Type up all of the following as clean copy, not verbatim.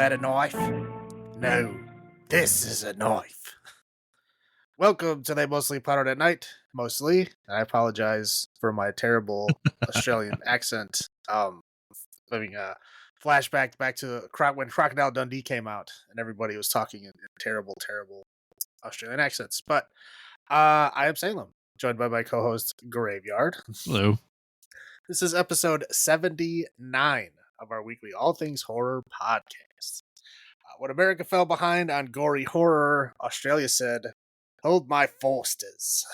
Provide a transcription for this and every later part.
that a knife? No, this is a knife. Welcome to They Mostly Potted at Night. Mostly. I apologize for my terrible Australian accent. Having a flashback back to when Crocodile Dundee came out and everybody was talking in terrible, terrible Australian accents. But I am Salem, joined by my co-host Graveyard. Hello. This is episode 79 of our weekly All Things Horror podcast. When America fell behind on gory horror, Australia said, "Hold my forsters."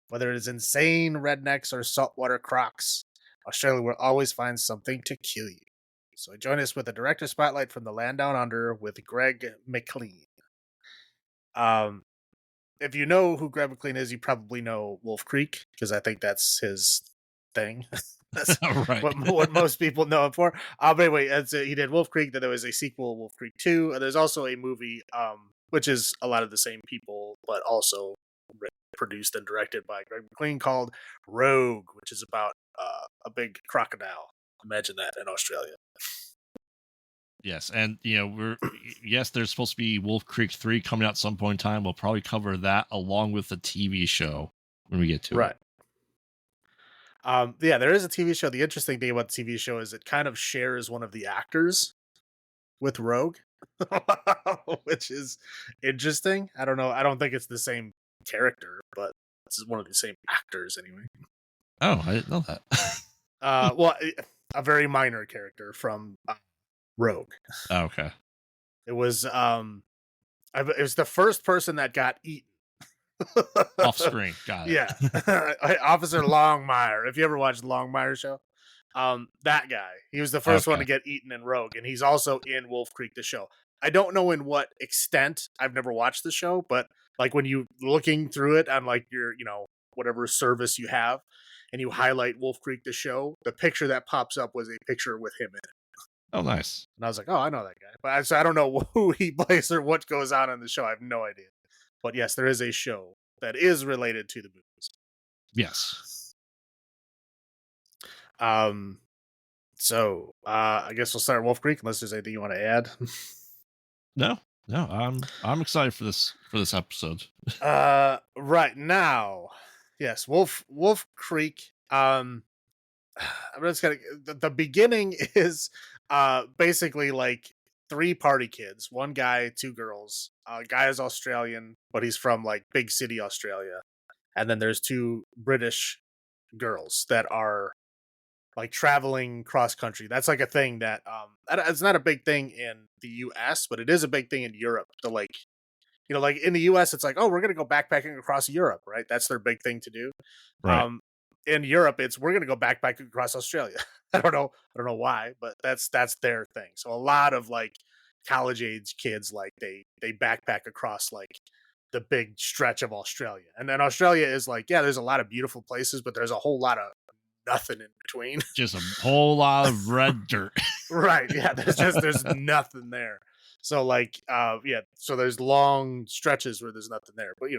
Whether it is insane rednecks or saltwater crocs, Australia will always find something to kill you. So join us with a director spotlight from the land down under with Greg McLean. If you know who Greg McLean is, you probably know Wolf Creek, because I think that's his thing. That's right. what most people know him for. But anyway, he did Wolf Creek. Then there was a sequel, Wolf Creek 2. There's also a movie, which is a lot of the same people, but also produced and directed by Greg McLean, called Rogue, which is about a big crocodile. Imagine that in Australia. Yes, and there's supposed to be Wolf Creek 3 coming out some point in time. We'll probably cover that along with the TV show when we get to it. Yeah, there is a TV show. The interesting thing about the TV show is it kind of shares one of the actors with Rogue, which is interesting. I don't know. I don't think it's the same character, but it's one of the same actors anyway. Oh, I didn't know that. Well, a very minor character from Rogue. Oh, okay. It was the first person that got eaten. Off screen. Got it. Yeah. Officer Longmire. If you ever watched the Longmire show, that guy. He was the first one to get eaten in Rogue, and he's also in Wolf Creek, the show. I don't know in what extent. I've never watched the show, but like when you looking through it on like your, whatever service you have, and you highlight Wolf Creek, the show, the picture that pops up was a picture with him in it. Oh, nice. And I was like, oh, I know that guy. But I don't know who he plays or what goes on in the show. I have no idea. But yes, there is a show that is related to the movies. Yes. So I guess we'll start Wolf Creek unless there's anything you want to add. No, I'm excited for this episode. Right now, yes, Wolf Creek. I'm just gonna. The beginning is basically like 3 party kids, 1 guy, 2 girls. Guy is Australian, but he's from like big city Australia, and then there's 2 British girls that are like traveling cross country. That's like a thing that it's not a big thing in the US, but it is a big thing in Europe. So like, like in the US, it's like, oh, we're gonna go backpacking across Europe, right? That's their big thing to do. Right. In Europe, it's we're gonna go backpacking across Australia. I don't know why, but that's their thing. So a lot of like college age kids, like they backpack across like the big stretch of Australia. And then Australia is like, yeah, there's a lot of beautiful places, but there's a whole lot of nothing in between. Just a whole lot of red dirt. Right. Yeah. There's nothing there. So like, so there's long stretches where there's nothing there, but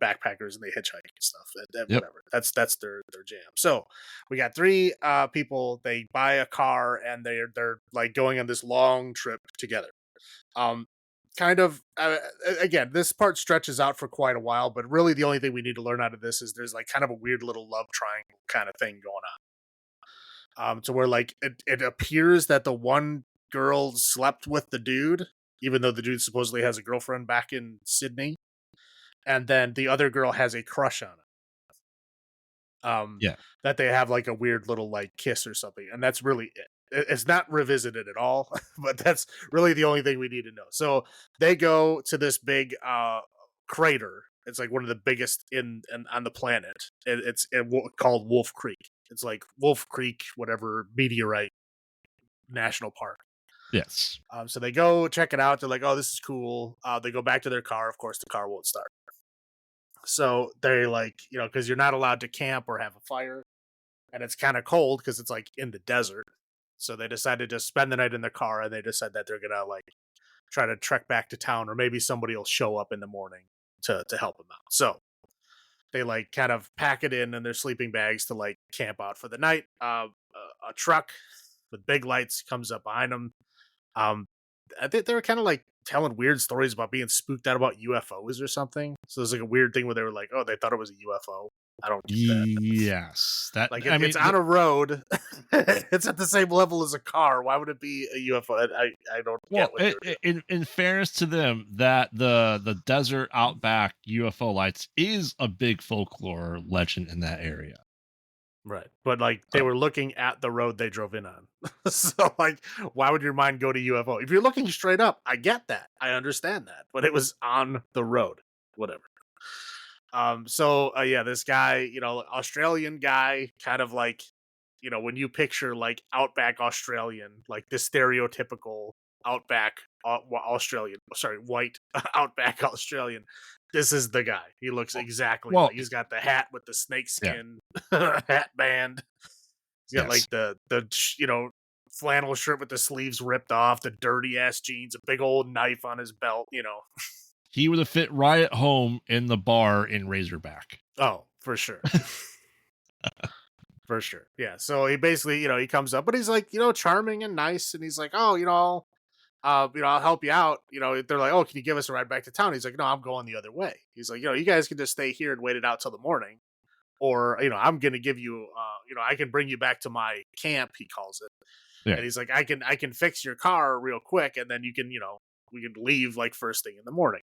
backpackers and they hitchhike and stuff and whatever. That's their jam. So we got 3 people. They buy a car and they're like going on this long trip together. Kind of again, this part stretches out for quite a while, but really the only thing we need to learn out of this is there's like kind of a weird little love triangle kind of thing going on. To where like it appears that the one girl slept with the dude, even though the dude supposedly has a girlfriend back in Sydney, and then the other girl has a crush on him. That they have like a weird little like kiss or something, and that's really it. It's not revisited at all, but that's really the only thing we need to know. So they go to this big crater. It's like one of the biggest on the planet. It's called Wolf Creek. It's like Wolf Creek, whatever, meteorite national park. Yes. So they go check it out. They're like, oh, this is cool. They go back to their car. Of course, the car won't start. So they like, because you're not allowed to camp or have a fire. And it's kind of cold because it's like in the desert. So they decided to spend the night in their car, and they decide that they're gonna like try to trek back to town, or maybe somebody will show up in the morning to help them out. So they like kind of pack it in their sleeping bags to like camp out for the night. A truck with big lights comes up behind them. I think they were kind of like telling weird stories about being spooked out about UFOs or something. So there's like a weird thing where they were like, oh, they thought it was a UFO. I don't get that. Yes, that Like I it's mean, on a road. It's at the same level as a car. Why would it be a UFO? I don't get well, what they were doing. in fairness to them, that the desert outback UFO lights is a big folklore legend in that area. Right. But like they So were looking at the road they drove in on. So like why would your mind go to UFO? If you're looking straight up, I get that. I understand that. But it was on the road. Whatever. Yeah, this guy, Australian guy, kind of like, when you picture like outback Australian, like the stereotypical outback Australian, sorry, white outback Australian. This is the guy. He looks exactly well, like he's got the hat with the snake yeah, skin hat band. He's got yes. like flannel shirt with the sleeves ripped off, the dirty ass jeans, a big old knife on his belt. He would have fit right at home in the bar in Razorback. Oh, for sure. For sure. Yeah. So he basically, he comes up, but he's like, charming and nice. And he's like, oh, I'll help you out. They're like, oh, can you give us a ride back to town? He's like, no, I'm going the other way. He's like, you guys can just stay here and wait it out till the morning. Or, I'm going to give you, I can bring you back to my camp, he calls it. Yeah. And he's like, I can fix your car real quick. And then you can, we can leave like first thing in the morning.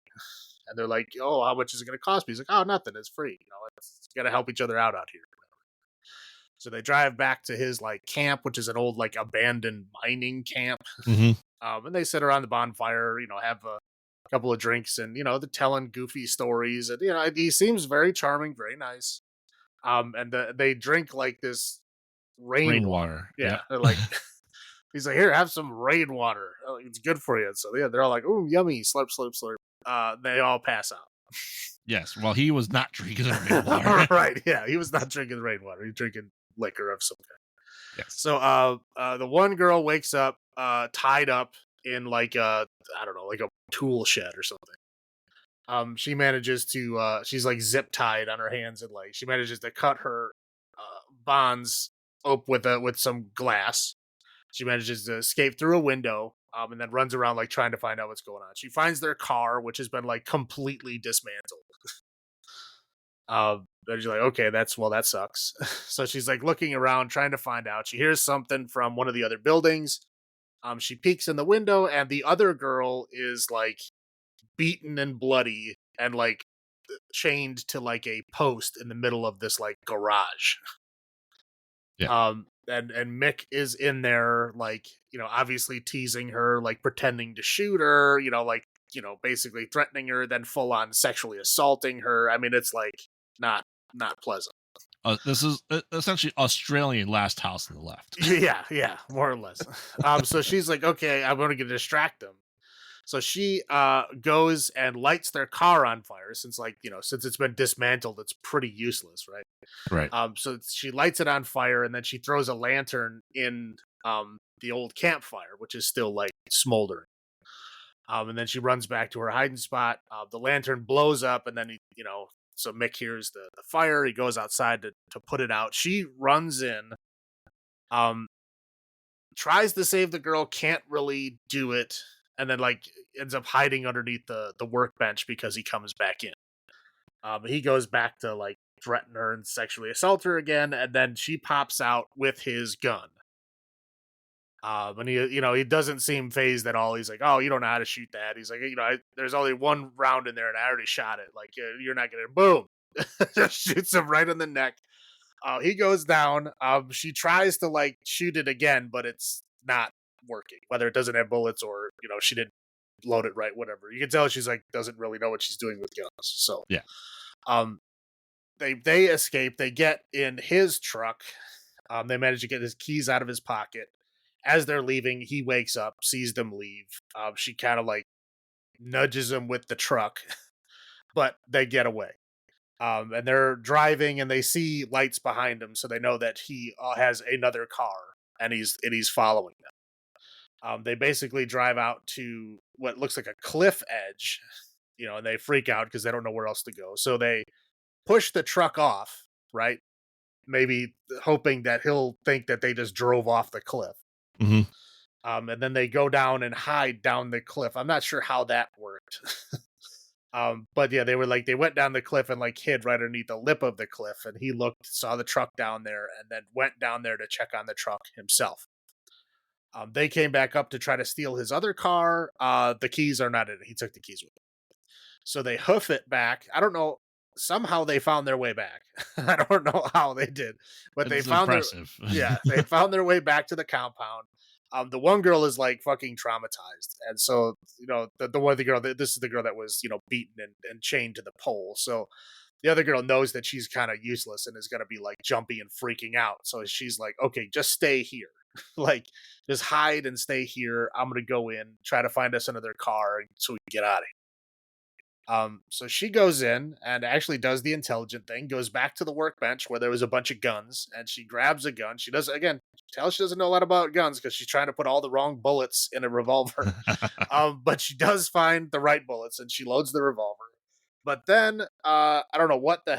And they're like, oh, how much is it going to cost me? He's like, oh, nothing. It's free. It's got to help each other out here. So they drive back to his like camp, which is an old like abandoned mining camp. Mm-hmm. And they sit around the bonfire, have a couple of drinks, and they're telling goofy stories. And he seems very charming, very nice. And they drink like this rainwater. Yeah, Yeah. they're like, he's like, here, have some rainwater. It's good for you. So yeah, they're all like, ooh, yummy, slurp, slurp, slurp. They all pass out. Yes. Well, he was not drinking the rainwater. Right? Yeah, he was not drinking rainwater. He's drinking liquor of some kind. Yes. So the one girl wakes up tied up in like I don't know, like a tool shed or something. She manages to she's like zip tied on her hands and legs. She manages to cut her bonds up with some glass. She manages to escape through a window, and then runs around like trying to find out what's going on. She finds their car, which has been like completely dismantled. Then she's like, okay, that sucks. So she's like looking around, trying to find out. She hears something from one of the other buildings. She peeks in the window, and the other girl is like beaten and bloody and like chained to like a post in the middle of this like garage. Yeah. And Mick is in there, like, obviously teasing her, like pretending to shoot her, like, basically threatening her, then full on sexually assaulting her. I mean, it's like not pleasant. This is essentially Australian Last House on the Left. Yeah, more or less. So she's like, okay, I'm going to distract them. So she goes and lights their car on fire since it's been dismantled, it's pretty useless, right? Right. So she lights it on fire, and then she throws a lantern in the old campfire, which is still like smoldering. And then she runs back to her hiding spot. The lantern blows up, and then so Mick hears the fire. He goes outside to put it out. She runs in, tries to save the girl, can't really do it, and then like ends up hiding underneath the workbench because he comes back in. He goes back to like threaten her and sexually assault her again, and then she pops out with his gun. And he doesn't seem phased at all. He's like, "Oh, you don't know how to shoot that." He's like, "There's only one round in there, and I already shot it. Like, you're not gonna boom." Just shoots him right in the neck. He goes down. She tries to like shoot it again, but it's not working. Whether it doesn't have bullets or she didn't load it right, whatever. You can tell she's like doesn't really know what she's doing with guns. So Yeah. They escape. They get in his truck. They manage to get his keys out of his pocket. As they're leaving, he wakes up, sees them leave. She kind of like nudges him with the truck, but they get away. And they're driving, and they see lights behind him, so they know that he has another car, and he's following them. They basically drive out to what looks like a cliff edge, and they freak out because they don't know where else to go. So they push the truck off, right? Maybe hoping that he'll think that they just drove off the cliff. Mm-hmm. And then they go down and hide down the cliff. I'm not sure how that worked. But yeah, they went down the cliff and like hid right underneath the lip of the cliff, and he saw the truck down there, and then went down there to check on the truck himself. They came back up to try to steal his other car. The keys are not in it. He took the keys with him. So they hoof it back. I don't know. Somehow they found their way back. I don't know how they did, but It's they impressive. they found their way back to the compound. The one girl is like fucking traumatized, and so the girl, this is the girl that was beaten and chained to the pole. So the other girl knows that she's kind of useless and is going to be like jumpy and freaking out. So she's like, okay, just stay here. Like, just hide and stay here. I'm going to go in, try to find us another car so we can get out of here. So she goes in and actually does the intelligent thing, goes back to the workbench where there was a bunch of guns, and she grabs a gun. She does, again, tell she doesn't know a lot about guns because she's trying to put all the wrong bullets in a revolver. But she does find the right bullets, and she loads the revolver. But then I don't know what the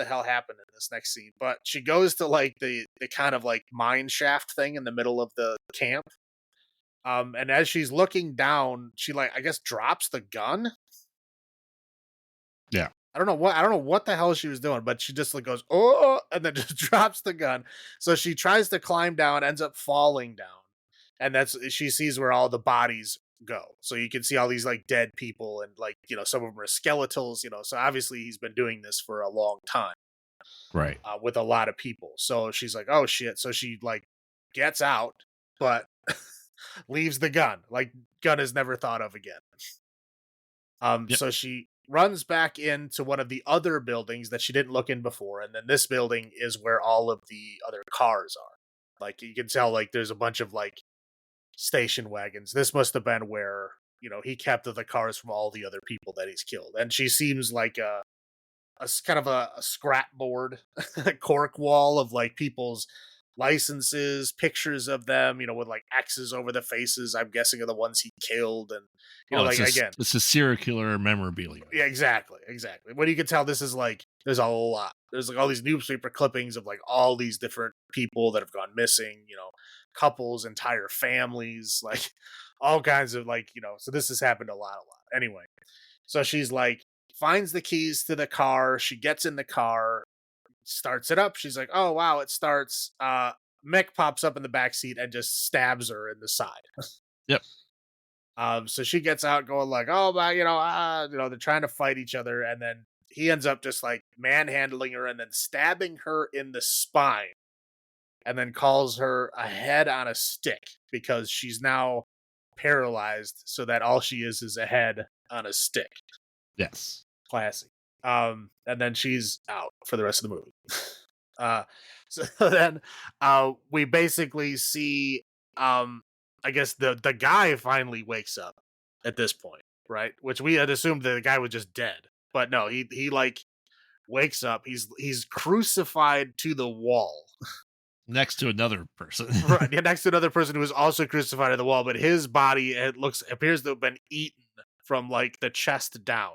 hell happened in this next scene, but she goes to like the kind of like mine shaft thing in the middle of the camp. And as she's looking down, she like, I guess, drops the gun. Yeah. I don't know what the hell she was doing, but she just like goes, oh, and then just drops the gun. So she tries to climb down, ends up falling down. And she sees where all the bodies go. So you can see all these like dead people, and like, some of them are skeletals, so obviously he's been doing this for a long time. Right. With a lot of people. So she's like, oh shit. So she like gets out, but leaves the gun. Like, gun is never thought of again. Yep. So she runs back into one of the other buildings that she didn't look in before, and then this building is where all of the other cars are. Like, you can tell, like, there's a bunch of like station wagons. This must have been where he kept the cars from all the other people that he's killed. And she seems like a kind of a scrap board, cork wall of like people's licenses, pictures of them, with like X's over the faces. I'm guessing are the ones he killed, and again, it's a serial killer memorabilia. Yeah, exactly. When you can tell, this is like, there's a lot. There's like all these newspaper clippings of like all these different people that have gone missing. Couples, entire families, like all kinds of like So this has happened a lot. Anyway, so she's like, finds the keys to the car. She gets in the car, starts it up. She's like, oh wow, it starts. Mick pops up in the back seat and just stabs her in the side. Yep. So she gets out going like, oh my, they're trying to fight each other, and then he ends up just like manhandling her and then stabbing her in the spine, and then calls her a head on a stick because she's now paralyzed, so that all she is a head on a stick. Yes. Classy. And then she's out for the rest of the movie. So then we basically see I guess the guy finally wakes up at this point, right? Which we had assumed that the guy was just dead. But no, he like wakes up. He's crucified to the wall. Next to another person. Right, next to another person who is also crucified to the wall, but his body appears to have been eaten from like the chest down.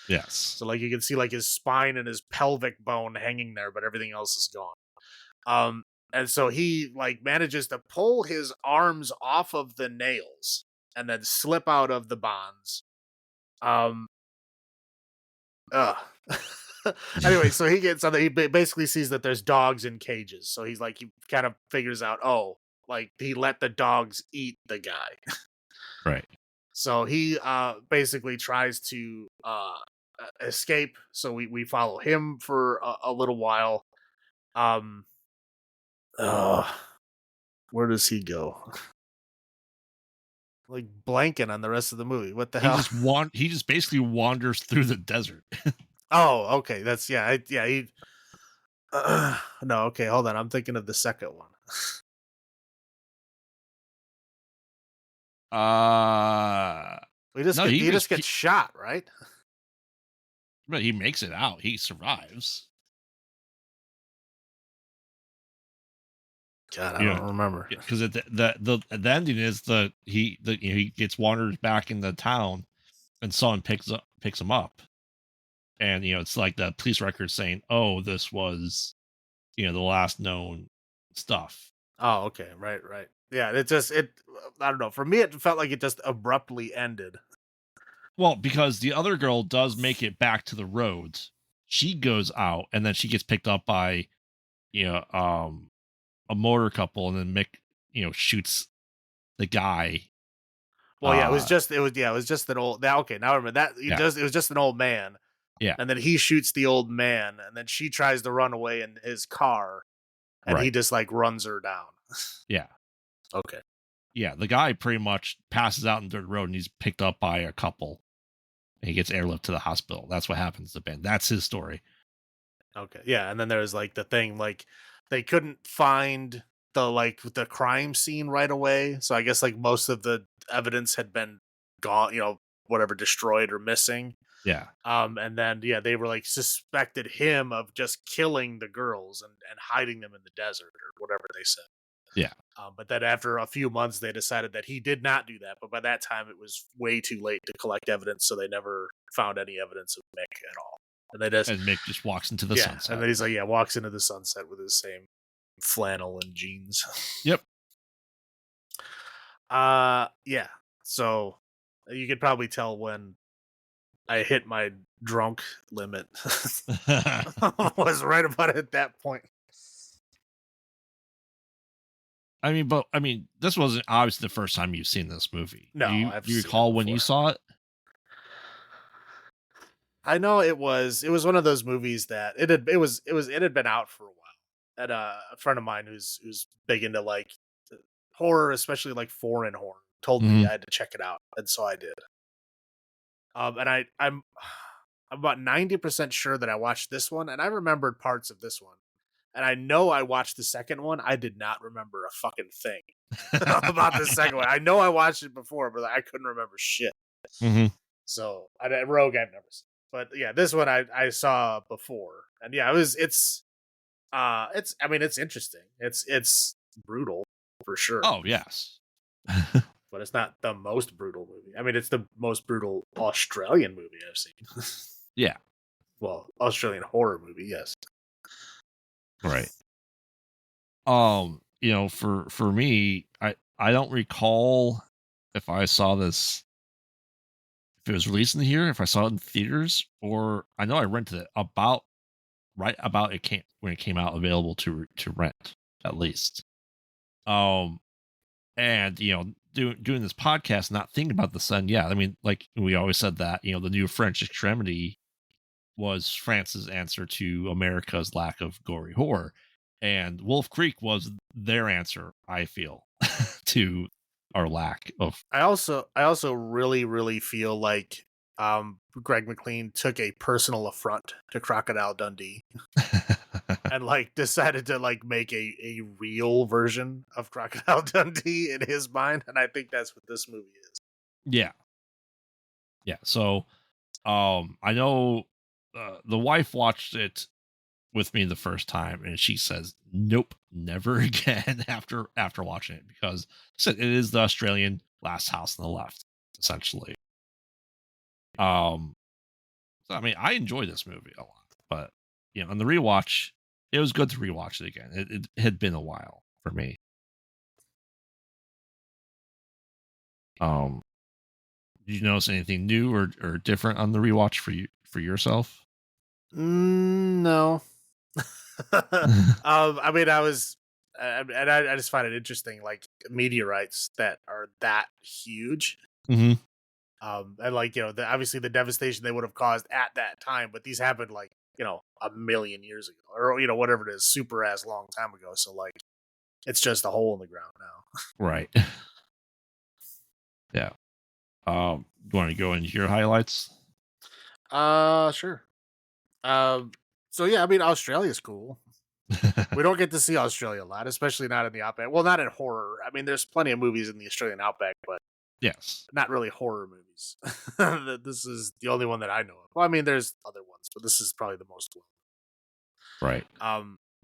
Yes. So like you can see like his spine and his pelvic bone hanging there, but everything else is gone. And so he like manages to pull his arms off of the nails and then slip out of the bonds. Anyway, so he basically sees that there's dogs in cages. So he kind of figures out, oh, like he let the dogs eat the guy. Right. So he basically tries to escape. So we follow him for a little while. Where does he go? Like blanking on the rest of the movie. What the hell? He just basically wanders through the desert. Oh, okay. That's he. No, okay. Hold on. I'm thinking of the second one. He just gets shot, right? But he makes it out. He survives. God, I don't remember. Because the ending is he gets wandered back in the town, and someone picks him up, and it's like the police record saying, "Oh, this was, the last known stuff." Oh, okay, right. Yeah, I don't know. For me, it felt like it just abruptly ended. Well, because the other girl does make it back to the roads. She goes out and then she gets picked up by, you know, a motor couple, and then Mick, shoots the guy. Well, yeah, Uh, it was just an old. Now, okay, now I remember that. yeah, It was just an old man, yeah, and then he shoots the old man, and then she tries to run away in his car, and he right. just like runs her down. Yeah. Okay, Yeah. The guy pretty much passes out in the road and he's picked up by a couple and he gets airlift to the hospital. That's what happens to Ben. That's his story. okay, yeah, and then there's like the thing like they couldn't find the crime scene right away, so I guess like most of the evidence had been gone, whatever destroyed or missing. Yeah. And then yeah, they were like suspected him of just killing the girls and hiding them in the desert or whatever they said. Yeah. But then after a few months, they decided that he did not do that. But by that time, it was way too late to collect evidence, so they never found any evidence of Mick at all. And they just And Mick just walks into the yeah, and sunset. then he's like, yeah, walks into the sunset with his same flannel and jeans. Yep. Yeah. So you could probably tell when I hit my drunk limit was right about at that point. I mean, this wasn't obviously the first time you've seen this movie. No, Do I've you seen it recall when you before. saw it? I know it was one of those movies that it had been out for a while. And a friend of mine who's big into like horror, especially like foreign horror, told me Mhm. I had to check it out, and so I did. And I'm about 90% sure that I watched this one, and I remembered parts of this one. And I know I watched the second one. I did not remember a fucking thing about the second one. I know I watched it before, but I couldn't remember shit. Mhm. So Rogue I've never seen. But yeah, this one I saw before. And yeah, it's I mean it's interesting. It's brutal for sure. Oh, yes. But it's not the most brutal movie. I mean, it's the most brutal Australian movie I've seen. Yeah. Well, Australian horror movie, yes. Right. For me, I don't recall if I saw this, if it was released in here, if I saw it in theaters, or I know I rented it about right about it came when it came out available to rent, at least. Um and doing this podcast, not thinking about the sun. Yeah, I mean, like we always said that, the new French Extremity was France's answer to America's lack of gory horror. And Wolf Creek was their answer, I feel, to our lack of. I also really, really feel like Greg McLean took a personal affront to Crocodile Dundee and like decided to like make a real version of Crocodile Dundee in his mind, and I think that's what this movie is. Yeah. Yeah. So I know the wife watched it with me the first time and she says nope, never again after watching it, because it is the Australian Last House on the Left, essentially. um so I mean, I enjoy this movie a lot, but on the rewatch, it was good to rewatch it again. It had been a while for me. um did you notice anything new or different on the rewatch for yourself? No. I mean, and I just find it interesting, like meteorites that are that huge. Hmm. And like obviously the devastation they would have caused at that time, but these happened like a million years ago, or whatever it is, super ass long time ago. So like, it's just a hole in the ground now. Right. Yeah. You want to go into your highlights? Sure. So yeah, I mean, Australia's cool. We don't get to see Australia a lot, especially not in the outback. Well, not in horror. I mean, there's plenty of movies in the Australian outback, but Yes. not really horror movies. This is the only one that I know of. Well, I mean, there's other ones, but this is probably the most well. Right.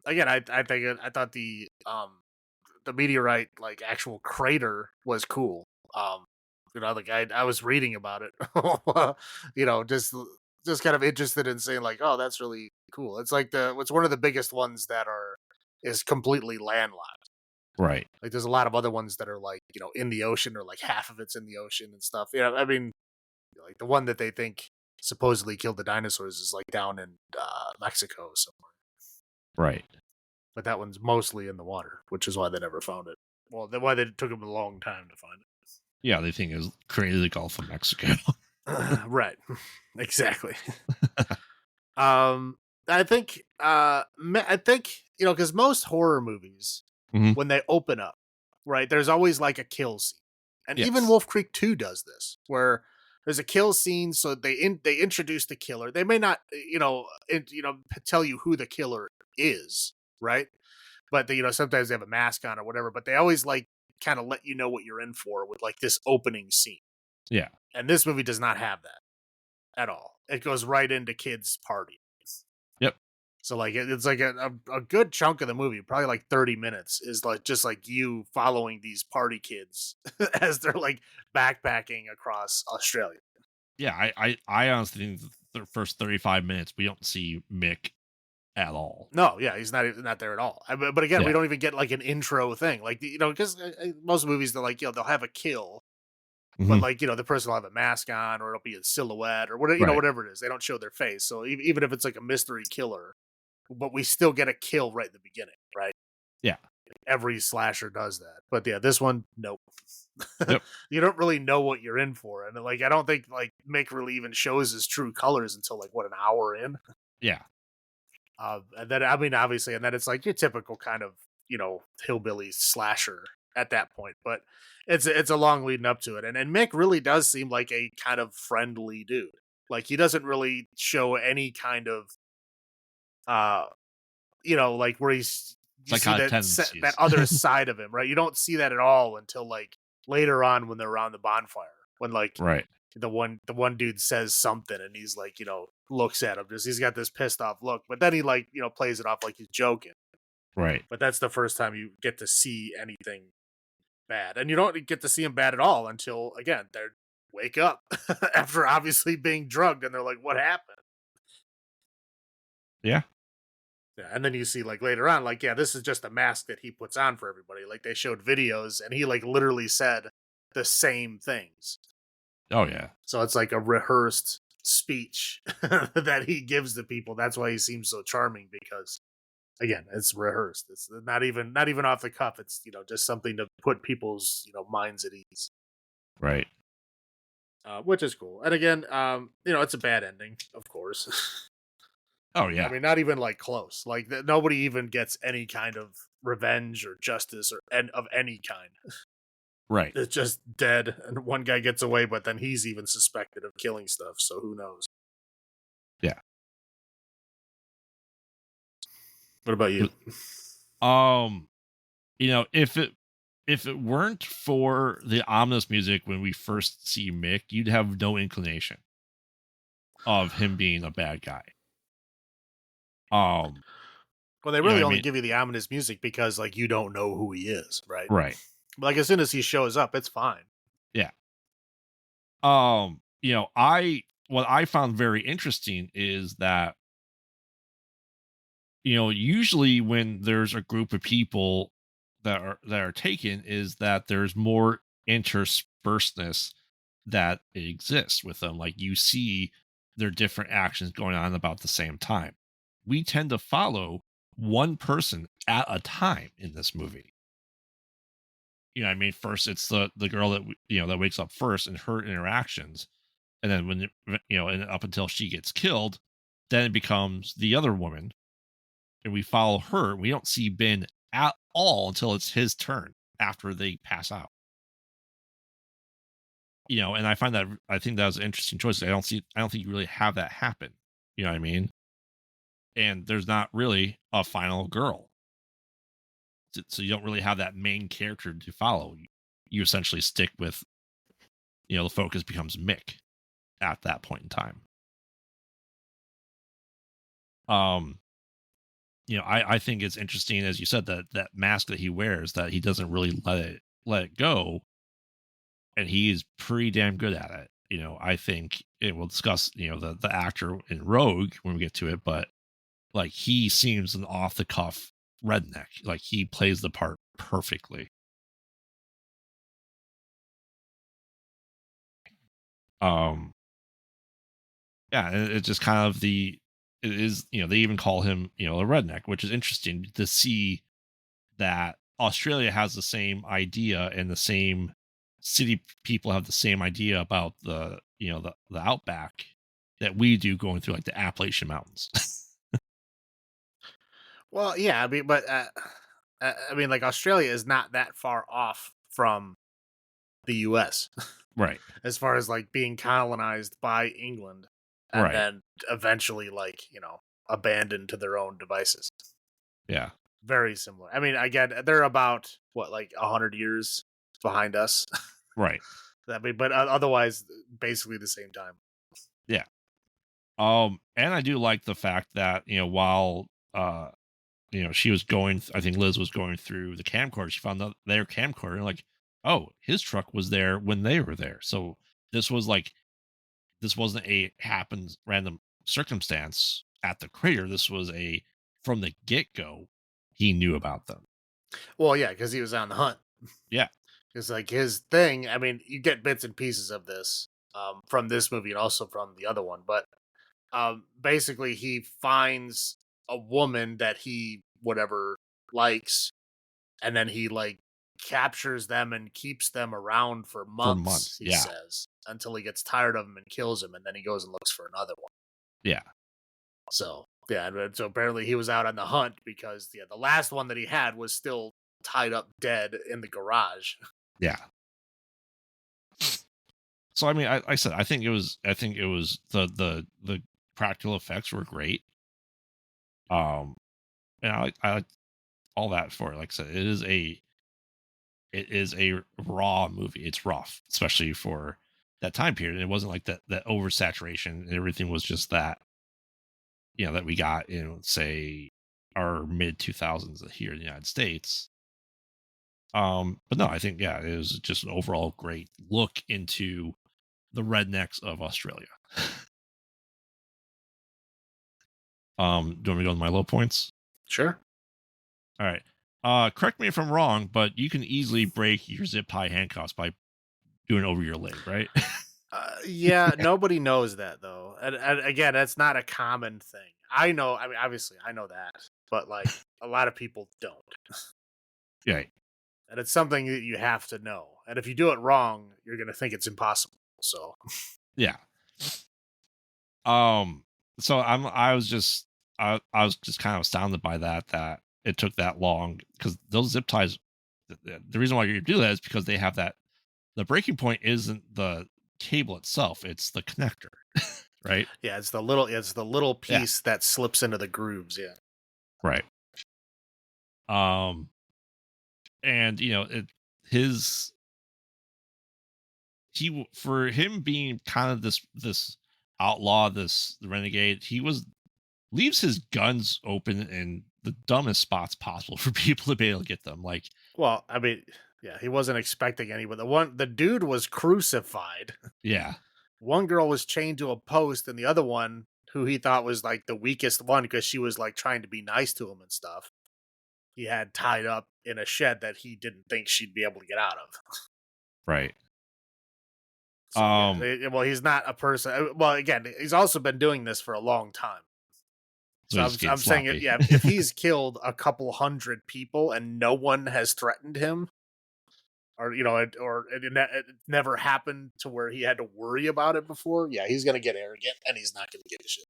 Again, I thought the meteorite like actual crater was cool. Like I was reading about it, just kind of interested in saying like, oh, that's really cool. It's like it's one of the biggest ones that is completely landlocked. Right. Like there's a lot of other ones that are like, in the ocean, or like half of it's in the ocean and stuff. Yeah, I mean, like the one that they think supposedly killed the dinosaurs is like down in Mexico somewhere. Right. But that one's mostly in the water, which is why they never found it. Well, why they took them a long time to find Yeah, they think it was created the Gulf of Mexico. it. Right. Exactly. Um, I think because most horror movies, Mhm. when they open up, right, there's always like a kill scene, and even Yes. Wolf Creek 2 does this, where there's a kill scene, so they introduce the killer. They may not, tell you who the killer is, right? But sometimes they have a mask on or whatever. But they always like kind of let you know what you're in for with like this opening scene, Yeah. and this movie does not have that at all. It goes right into kids' party. Yep. So like it's like a good chunk of the movie, probably like 30 minutes, is like just like you following these party kids as they're like backpacking across Australia. Yeah, I honestly think the first 35 minutes we don't see Mick at all. No, yeah, he's not there at all. But again, we Yeah. don't even get like an intro thing, like because most movies they're like they'll have a kill, but Mhm. like the person will have a mask on, or it'll be a silhouette, or whatever Right. whatever it is. They don't show their face, so even if it's like a mystery killer, but we still get a kill right in the beginning, right? Yeah. Every slasher does that, but yeah, this one, nope. Yep. You don't really know what you're in for, and like I don't think like Mick really even shows his true colors until like what, an hour in. Yeah. And then I mean, obviously, and then it's like your typical kind of hillbilly slasher at that point, but it's a long leading up to it, and Mick really does seem like a kind of friendly dude. Like he doesn't really show any kind of uh like where you see Psychotic that tendencies. other side of him, right? You don't see that at all until like later on when they're around the bonfire, when like Right. the one dude says something and he's like looks at him, just he's got this pissed off look, but then he like plays it off like he's joking. Right. But that's the first time you get to see anything bad, and you don't get to see him bad at all until again they wake up after obviously being drugged, and they're like, what happened? Yeah. Yeah, and then you see like later on, like, yeah, this is just a mask that he puts on for everybody. Like they showed videos, and he like literally said the same things. Oh yeah. So it's like a rehearsed speech that he gives to people. That's why he seems so charming, because again, it's rehearsed. It's not even off the cuff. It's just something to put people's minds at ease, Right. which is cool. And again, it's a bad ending, of course. Oh I yeah. mean, not even like close. Like nobody even gets any kind of revenge or justice or of any kind. Right. It's just dead, and one guy gets away, but then he's even suspected of killing stuff. So who knows? Yeah. What about you? If it weren't for the ominous music when we first see Mick, you'd have no inclination of him being a bad guy. Well, they You know what really I only mean? give you the ominous music because like you don't know who he is, right? Right. Like as soon as he shows up, it's fine. Yeah. What I found very interesting is that, usually when there's a group of people that are taken, is that there's more interspersedness that exists with them. Like you see their different actions going on about the same time. We tend to follow one person at a time in this movie. You know what I mean? First it's the girl that that wakes up first and her interactions, and then and up until she gets killed, then it becomes the other woman, and we follow her. We don't see Ben at all until it's his turn after they pass out. And I think that was an interesting choice. I don't think you really have that happen. You know what I mean? And there's not really a final girl. So you don't really have that main character to follow. You essentially stick with, the focus becomes Mick at that point in time. I think it's interesting, as you said, that mask that he wears, that he doesn't really let it go, and he is pretty damn good at it. I think we'll discuss, the actor in Rogue when we get to it, but like he seems an off the cuff redneck. Like he plays the part perfectly. Um, yeah, it's just kind of it is, they even call him, a redneck, which is interesting to see that Australia has the same idea and the same city people have the same idea about the outback that we do going through like the Appalachian Mountains. Well, yeah, I mean, but I mean, like Australia is not that far off from the U.S. Right. as far as like being colonized by England and Right. then eventually, like abandoned to their own devices. Yeah. Very similar. I mean, again, they're about what, like 100 years behind us. Right. I mean, but otherwise, basically the same time. Yeah. And I do like the fact that, while she was I think Liz was going through the camcorder, she found out their camcorder and like, oh, his truck was there when they were there. So this was like this wasn't a happens random circumstance at the crater. This was a from the get-go, he knew about them. Well, yeah, because he was on the hunt. Yeah. Because like his thing, I mean, you get bits and pieces of this from this movie and also from the other one, but basically he finds a woman that he whatever likes, and then he like captures them and keeps them around for For months. months. He Yeah. says until he gets tired of them and kills him, and then he goes and looks for another one. Yeah. So yeah, and so apparently he was out on the hunt because the last one that he had was still tied up dead in the garage. Yeah. So I mean, I said I think it was the practical effects were great. And I like all that for it. Like I said, it is a raw movie. It's rough, especially for that time period. And it wasn't like that oversaturation and everything was just that, that we got in, say, our mid 2000s here in the United States. But no, I think, yeah, it was just an overall great look into the rednecks of Australia. Do you want me to go to my low points? Sure. All right. Correct me if I'm wrong, but you can easily break your zip tie handcuffs by doing it over your leg, right? Yeah, nobody knows that though, and again, that's not a common thing. I know. I mean, obviously, I know that, but like a lot of people don't, Yeah. and it's something that you have to know. And if you do it wrong, you're gonna think it's impossible. So Yeah. Um. So I was just kind of astounded by that it took that long because those zip ties. The reason why you do that is because they have that the breaking point isn't the cable itself; it's the connector, right? yeah, it's the little Yeah. piece that slips into the grooves. Yeah. Right. Um. And his for him being kind of this outlaw, this renegade, he was leaves his guns open in the dumbest spots possible for people to be able to get them. Like, Well, I mean, yeah, he wasn't expecting anyone. The dude was crucified. yeah, One girl was chained to a post, and the other one, who he thought was like the weakest one because she was like trying to be nice to him and stuff, he had tied up in a shed that he didn't think she'd be able to get out of. right. So yeah, well, he's not a person. Well, again, he's also been doing this for a long time. So So he's getting I'm saying, sloppy. yeah, if he's killed a couple hundred people and no one has threatened him, or it never happened to where he had to worry about it before, yeah, he's gonna get arrogant and he's not gonna give a shit.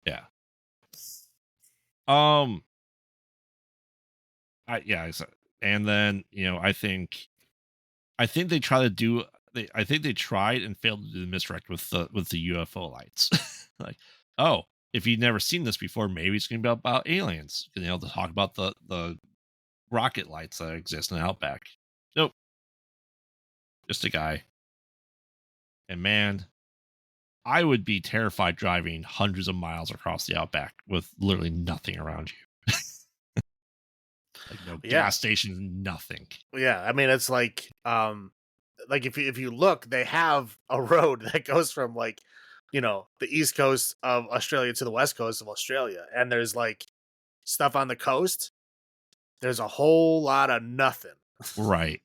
Yeah. Um. And then I think they try to do. I think they tried and failed to do the misdirect with the UFO lights. Like, oh, if you've never seen this before, maybe it's going to be about aliens. To talk about the rocket lights that exist in the outback. Nope, just a guy. And man, I would be terrified driving hundreds of miles across the outback with literally nothing around you. Like no Yeah, gas station, nothing. yeah. I mean, it's like if you look, they have a road that goes from like the east coast of Australia to the west coast of Australia, and there's like stuff on the coast, there's a whole lot of nothing. Right.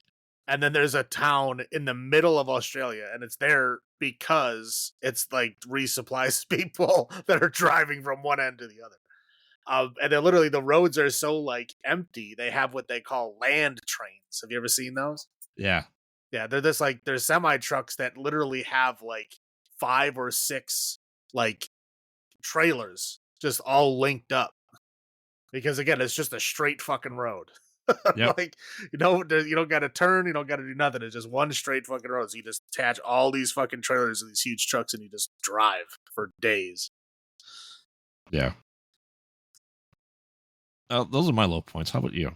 And then there's a town in the middle of Australia, and it's there because it's like resupplies people that are driving from one end to the other. And then literally the roads are so like empty. They have what they call land trains. Have you ever seen those? Yeah. Yeah, they're this like there's semi trucks that literally have like 5 or 6 like trailers just all linked up because again, it's just a straight fucking road. Yep. Like you don't got to turn, you don't got to do nothing. It's just one straight fucking road. So you just attach all these fucking trailers to these huge trucks and you just drive for days. Yeah. Those are my low points. How about you?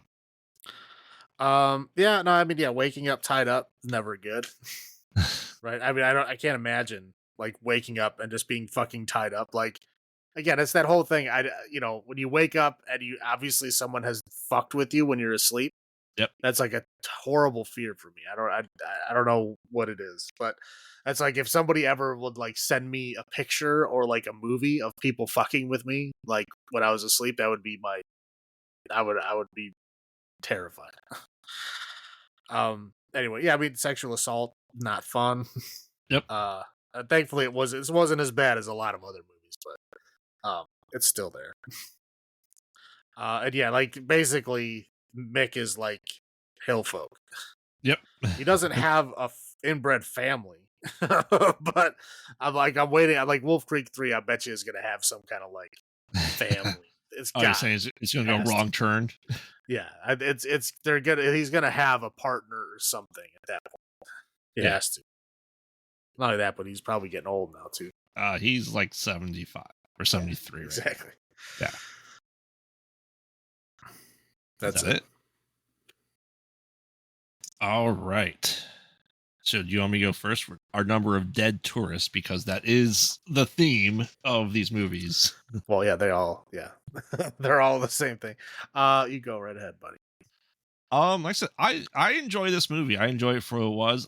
Yeah, no, I mean, yeah, waking up tied up never good, right? I mean, I can't imagine like waking up and just being fucking tied up. Like, again, it's that whole thing. When you wake up and you obviously someone has fucked with you when you're asleep. Yep. That's like a horrible fear for me. I don't know what it is, but that's like if somebody ever would like send me a picture or like a movie of people fucking with me, like when I was asleep, that would be I would be terrified. Anyway, yeah, I mean, sexual assault, not fun. Yep. Thankfully it wasn't as bad as a lot of other movies, but it's still there. And yeah, like basically Mick is like hill folk. Yep. He doesn't have a inbred family, but I'm waiting. I'm like Wolf Creek 3. I bet you is gonna have some kind of like family. It's Oh, you're got saying it's going to go wrong turn? yeah. He's gonna have a partner or something at that point. He has to. Not only that, but he's probably getting old now too. He's like 75 or 73. Yeah, exactly. Right? Yeah. That's it. All right. So do you want me to go first for our number of dead tourists? Because that is the theme of these movies. Well, yeah, they're all the same thing. You go right ahead, buddy. Like I said, I enjoy this movie. I enjoy it for what it was.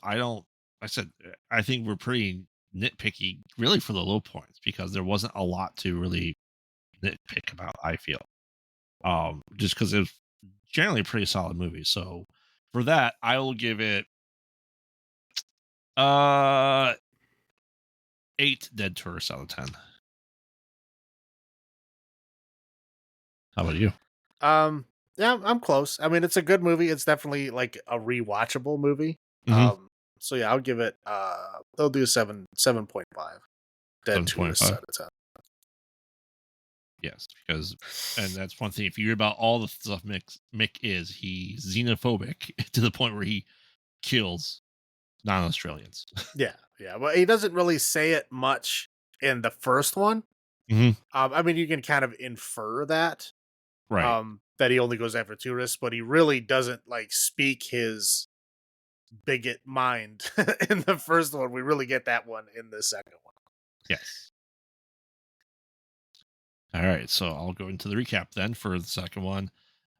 I think we're pretty nitpicky really for the low points because there wasn't a lot to really nitpick about, I feel. Just because it was generally a pretty solid movie. So for that, I will give it 8 dead tourists out of 10. How about you? Yeah, I'm close. I mean, it's a good movie. It's definitely like a rewatchable movie. Mhm. So yeah, I'll give it. They'll do 7.5 dead tourists 7.5. out of 10. Yes, and that's one thing. If you hear about all the stuff Mick is, he's xenophobic to the point where he kills non-Australians. Yeah. Well, he doesn't really say it much in the first one. Mhm. I mean, you can kind of infer that. Right. That he only goes after tourists, but he really doesn't like speak his bigot mind in the first one. We really get that one in the second one. Yes. All right, so I'll go into the recap then for the second one.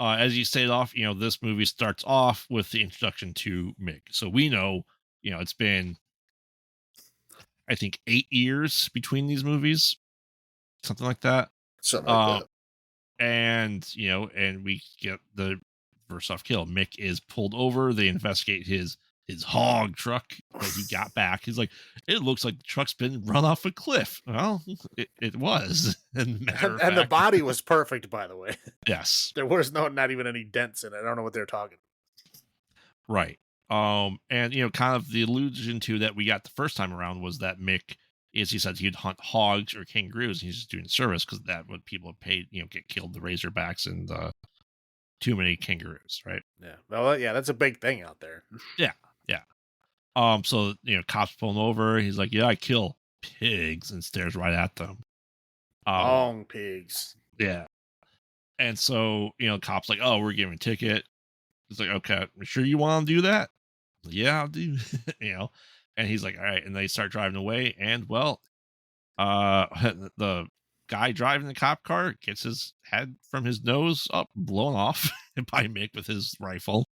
As you stated off, this movie starts off with the introduction to Mick. So we know, it's been, I think, 8 years between these movies, something like that. Something like that. And we get the first off kill. Mick is pulled over. They investigate his hog truck that he got back. He's like, it looks like the truck's been run off a cliff. Well, it was. And the body was perfect, by the way. Yes. There was not even any dents in it. I don't know what they're talking about. Right. And kind of the allusion to that we got the first time around was that Mick is, he said he'd hunt hogs or kangaroos. And he's just doing service because that what people have paid, get killed, the razorbacks and too many kangaroos, right? Yeah. Well, yeah, that's a big thing out there. Yeah. So cops pull him over. He's like, "Yeah, I kill pigs," and stares right at them. Long pigs. Yeah. And so cops like, "Oh, we're giving a ticket." It's like, "Okay, sure you want to do that?" Yeah, I'll do. And he's like, "All right," and they start driving away. And well, the guy driving the cop car gets his head from his nose up, blown off by Mick with his rifle.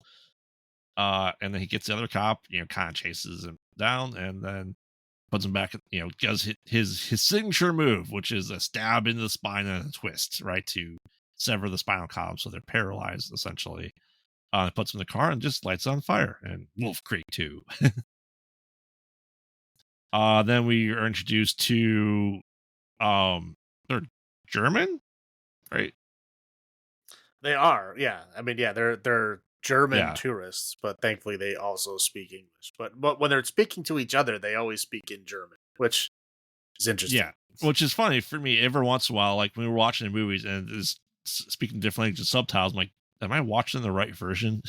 And then he gets the other cop, kind of chases him down, and then puts him back. Does his signature move, which is a stab into the spine and a twist, right, to sever the spinal column, so they're paralyzed essentially. Puts them in the car and just lights it on fire. And Wolf Creek too. Then we are introduced to they're German, right? They are, yeah. I mean, yeah, they're German Yeah, tourists, but thankfully they also speak English. But when they're speaking to each other, they always speak in German, which is interesting. yeah. Which is funny for me. Every once in a while, like when we're watching the movies and is speaking different languages subtitles, I'm like, am I watching the right version?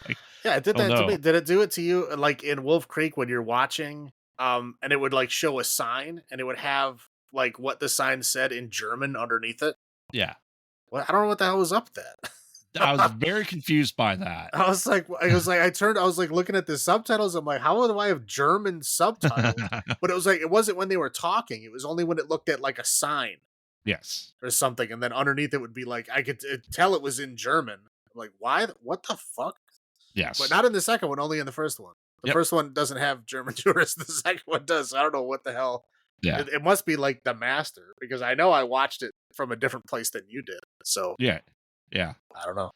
Like, Yeah, it did oh that to me. no, Did it do it to you? Like in Wolf Creek when you're watching, and it would like show a sign, and it would have like what the sign said in German underneath it. yeah. Well, I don't know what the hell was up with I was that. very confused by that. I was like looking at the subtitles. I'm like, how do I have German subtitles? But it was like, it wasn't when they were talking. It was only when it looked at like a sign Yes, or something. And then underneath it would be like, I could tell it was in German. I'm like, why? What the fuck? But yes, not in the second one, only in the first one. The yep, first one doesn't have German tourists. The second one does. I don't know what the hell. yeah, It must be like the master because I know I watched it from a different place than you did. So yeah, yeah. I don't know.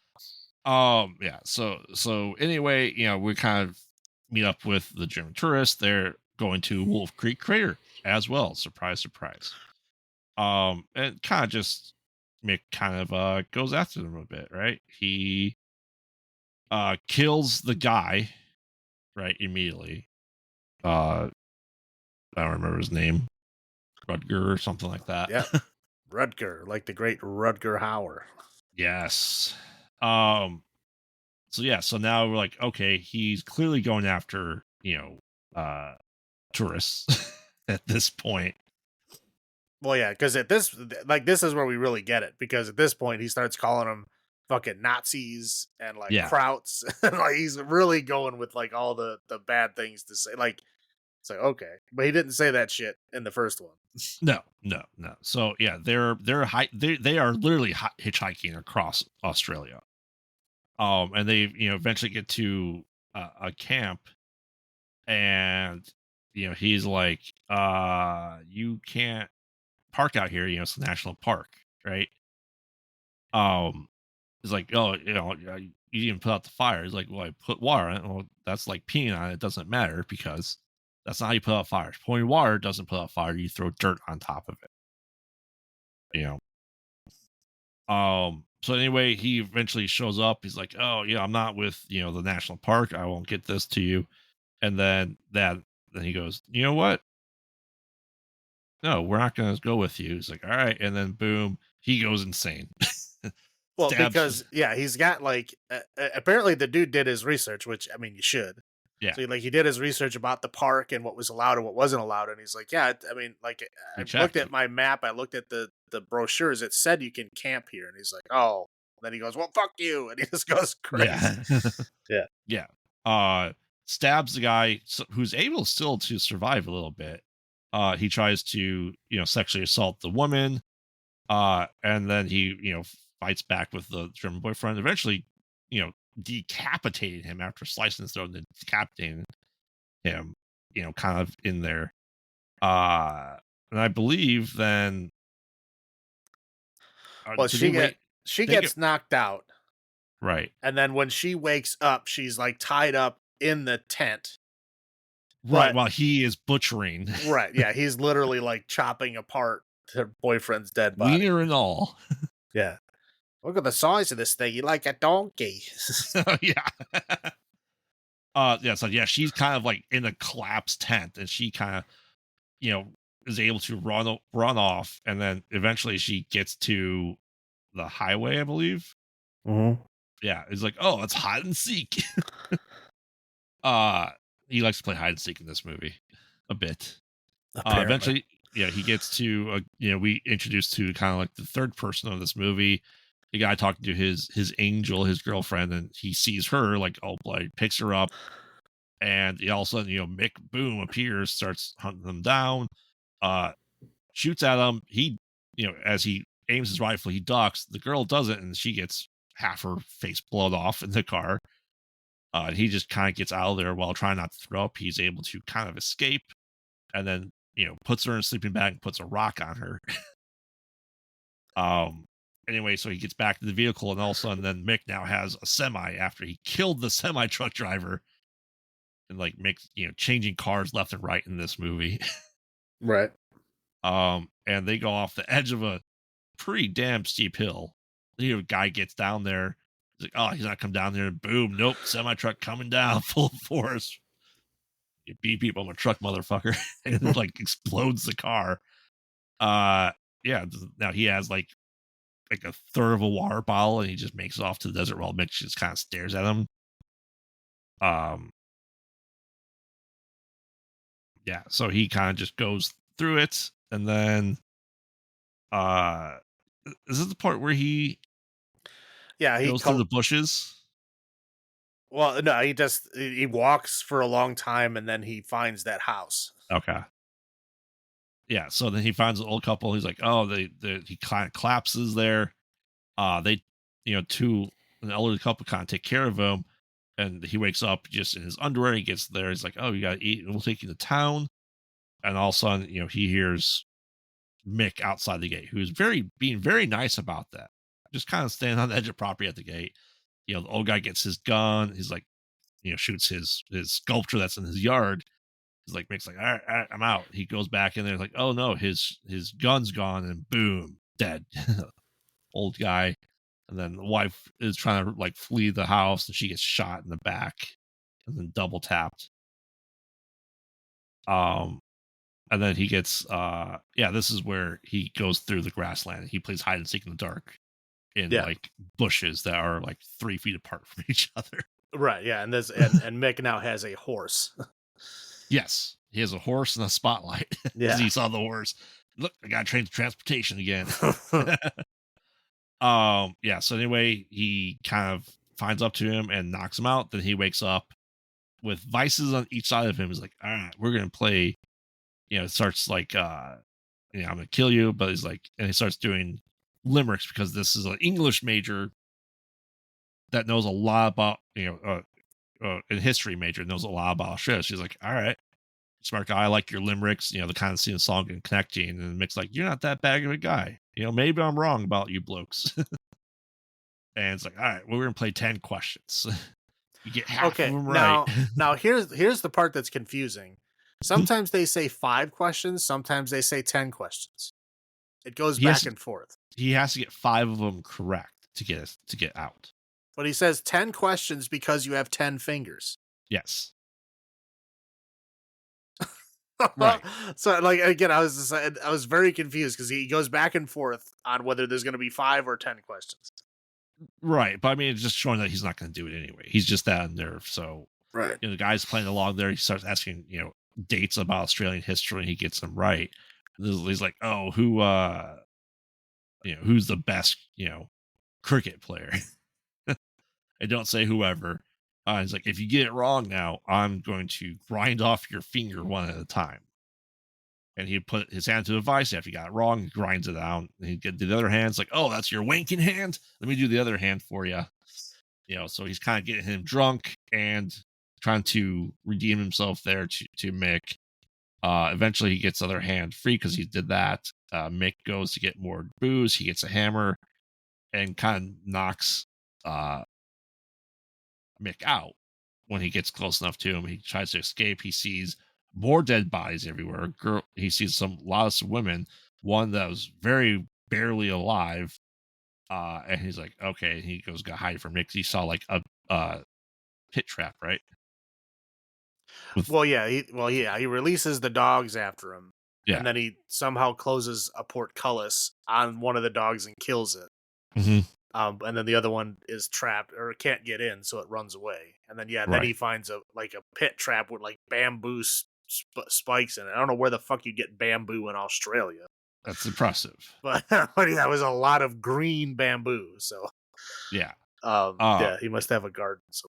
Yeah. So anyway, we kind of meet up with the German tourists. They're going to Wolf Creek Crater as well. Surprise, surprise. And kind of just Mick kind of goes after them a bit, right? He kills the guy right immediately. I don't remember his name, Rudger or something like that. Yeah. Rudger, like the great Rudger Hauer. Yes. Um. So yeah. So now we're like, okay, he's clearly going after tourists at this point. Well, yeah, because at this, like, this is where we really get it. Because at this point, he starts calling them fucking Nazis and like Yeah. Krauts, and like he's really going with like all the bad things to say. Like, it's like okay, but he didn't say that shit in the first one. No, no, no. So yeah, they are literally hitchhiking across Australia. And they eventually get to a camp, and he's like, you can't park out here. It's a national park, right? Um, it's like, oh, yeah, you didn't put out the fire. It's like, well, I put water on it. Well, that's like peeing on it. It doesn't matter because that's not how you put out fires. Pouring water doesn't put out fire. You throw dirt on top of it. You know. So anyway, he eventually shows up. He's like, "Oh, yeah, I'm not with, the national park. I won't get this to you." And then he goes, "You know what? No, we're not going to go with you." He's like, "All right." And then boom, he goes insane. Well, Stabs. because yeah, he's got like apparently the dude did his research, which I mean you should. Yeah, So like he did his research about the park and what was allowed and what wasn't allowed, and he's like, yeah, I mean, like he I looked checked. at my map, I looked at the brochures, it said you can camp here, and he's like, oh. Then he goes, well, fuck you, and he just goes crazy. Yeah. Yeah. Yeah. Stabs the guy who's able still to survive a little bit. He tries to, sexually assault the woman. And then he, fights back with the German boyfriend, eventually, decapitating him after slicing his throat and then decapitating him, kind of in there. And I believe then, Well, did they wait? she They get gets knocked out, right. and then when she wakes up, she's like tied up in the tent. Right. But While he is butchering right, yeah, he's literally like chopping apart her boyfriend's dead body. wiener and all. Yeah. Look at the size of this thing. You like a donkey. Yeah. Yeah, so yeah, she's kind of like in a collapsed tent and she kind of, is able to run off, and then eventually she gets to the highway, I believe. Mm-hmm. Yeah, it's like, oh, it's hide and seek. uh he likes to play hide and seek in this movie a bit. Apparently. Eventually, yeah, he gets to we introduced to kind of like the third person of this movie, the guy talking to his angel, his girlfriend, and he sees her like all bloody, picks her up, and all of a sudden, Mick Boom appears, starts hunting them down, uh, shoots at him. He, as he aims his rifle, he ducks. The girl doesn't, and she gets half her face blown off in the car. He just kind of gets out of there while trying not to throw up. He's able to kind of escape, and then puts her in a sleeping bag and puts a rock on her. anyway, so he gets back to the vehicle, and all of a sudden, then Mick now has a semi after he killed the semi truck driver, and like makes changing cars left and right in this movie. Right. And they go off the edge of a pretty damn steep hill. The guy gets down there. He's like, oh, he's not come down there. Boom, nope, semi truck coming down full force. You beat people on a truck, motherfucker, and it like explodes the car. Yeah. Now he has like a third of a water bottle, and he just makes it off to the desert while Mitch just kind of stares at him. Um, yeah, so he kind of just goes through it, and then uh, is this the part where he Yeah, goes through the bushes? well, no, he walks for a long time and then he finds that house. Okay. Yeah, so then he finds an old couple. He's like, oh, he kind of collapses there. They, an elderly couple kind of take care of him, and he wakes up just in his underwear. He gets there. He's like, oh, you got to eat, and we'll take you to town. And all of a sudden, he hears Mick outside the gate, who's being very nice about that. Just kind of standing on the edge of property at the gate. The old guy gets his gun. He's like, shoots his sculpture that's in his yard. He's like, Mick's like, all right, I'm out. He goes back in there, like, oh no, his gun's gone, and boom, dead. Old guy. And then the wife is trying to like flee the house, and she gets shot in the back and then double tapped. And then he gets this is where he goes through the grassland. He plays hide and seek in the dark in like bushes that are like 3 feet apart from each other. Right, yeah, and Mick now has a horse. Yes, he has a horse and a spotlight. Yeah. He saw the horse. Look, I got trained transportation again. Yeah, so anyway, he kind of finds up to him and knocks him out. Then he wakes up with vices on each side of him. He's like, all right, we're gonna play. It starts like I'm gonna kill you, but he's like, and he starts doing limericks because this is an English major that knows a lot about in history major knows a lot about Australia. She's like, all right, smart guy, I like your limericks, the kind of seeing the song and connecting. And Mick's like, you're not that bad of a guy. Maybe I'm wrong about you blokes. And it's like, all right, well, we're gonna play 10 questions. You get half of them right. Now here's the part that's confusing. Sometimes they say 5 questions, sometimes they say 10 questions. It goes back and forth. He has to get 5 of them correct to get out. But he says 10 questions because you have 10 fingers. Yes. Right. So like again, I was very confused because he goes back and forth on whether there's going to be 5 or 10 questions. Right, but I mean, it's just showing that he's not going to do it anyway. He's just that nerve. So, right, the guy's playing along there. He starts asking, dates about Australian history, and he gets them right. And he's like, "Oh, who's the best, cricket player?" I don't say whoever. He's like, "If you get it wrong now, I'm going to grind off your finger one at a time." And he'd put his hand to the device. After he got it wrong, he grinds it out. And he'd get the other hand. It's like, oh, that's your wanking hand? Let me do the other hand for you. So he's kind of getting him drunk and trying to redeem himself there to Mick. Eventually, he gets the other hand free because he did that. Mick goes to get more booze. He gets a hammer and kind of knocks Mick out. When he gets close enough to him, he tries to escape. He sees more dead bodies everywhere. He sees lots of women. One that was very barely alive. And he's like, okay. And he goes, got hide from Mick. He saw like a pit trap, right? He releases the dogs after him. Yeah. And then he somehow closes a portcullis on one of the dogs and kills it. Mm-hmm. And then the other one is trapped or can't get in, so it runs away. And then then he finds a pit trap with like bamboo spikes in it. I don't know where the fuck you get bamboo in Australia. That's impressive. But that was a lot of green bamboo. So yeah, he must have a garden. So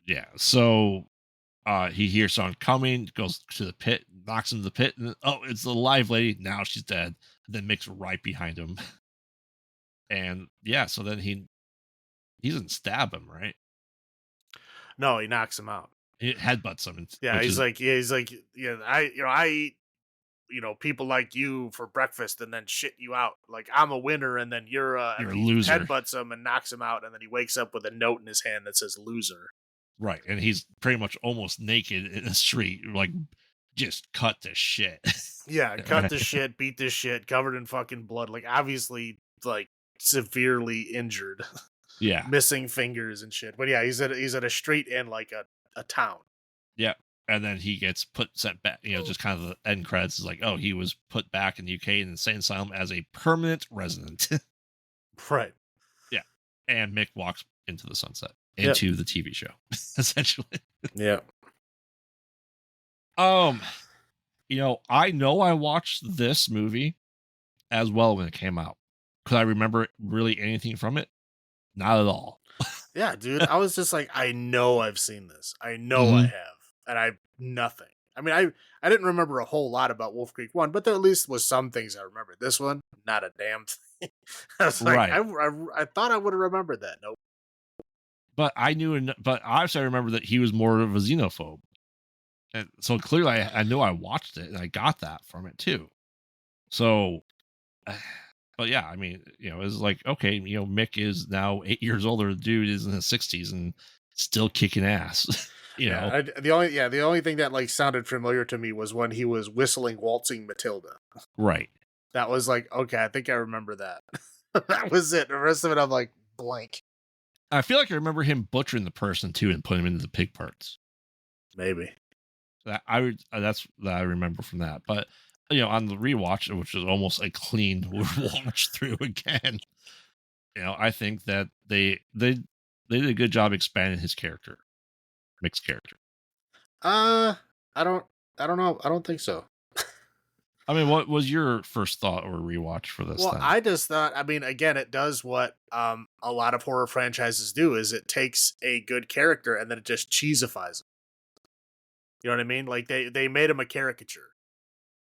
yeah, so he hears someone coming, goes to the pit, knocks into the pit, and it's the live lady. Now she's dead. And then Mick's right behind him. And yeah, so then he doesn't stab him, right? No, he knocks him out. He headbutts him. Yeah, I eat people like you for breakfast and then shit you out. Like I'm a winner, and then and You're a he loser. headbutts him and knocks him out, and then he wakes up with a note in his hand that says "loser." Right. And he's pretty much almost naked in the street, like just cut to shit. Yeah, cut the shit, beat the shit, covered in fucking blood, like obviously like severely injured, Yeah. missing fingers and shit. But yeah, he's at a street in like a town. Yeah. And then he gets sent back, just kind of the end credits is like, oh, he was put back in the UK in the insane asylum as a permanent resident. Right. Yeah. And Mick walks into the sunset, Yep. into the TV show, essentially. Yeah. I know I watched this movie as well when it came out. Could I remember really anything from it? Not at all. Yeah, dude. I was just like, I know I've seen this. I know I Mhm. have. And I nothing. I mean, I didn't remember a whole lot about Wolf Creek 1, but there at least was some things I remembered. This one, not a damn thing. I was like, Right. I thought I would have remembered that. Nope. But but obviously I remember that he was more of a xenophobe. And so clearly I know I watched it and I got that from it too. So, but yeah, I mean, it's like, okay, Mick is now 8 years older. The dude is in his 60s and still kicking ass. Yeah, the only thing that like sounded familiar to me was when he was whistling "Waltzing Matilda." Right. That was like, okay, I think I remember that. That was it. The rest of it, I'm like blank. I feel like I remember him butchering the person too and putting him into the pig parts. Maybe. That's that I remember from that. But on the rewatch, which is almost a clean watch through again, I think that they did a good job expanding his character, Mick's character. I don't know. I don't think so. I mean, what was your first thought or rewatch for this? Well, Then? I just thought, I mean, again, it does what a lot of horror franchises do is it takes a good character and then it just cheesifies him. You know what I mean? Like they made him a caricature.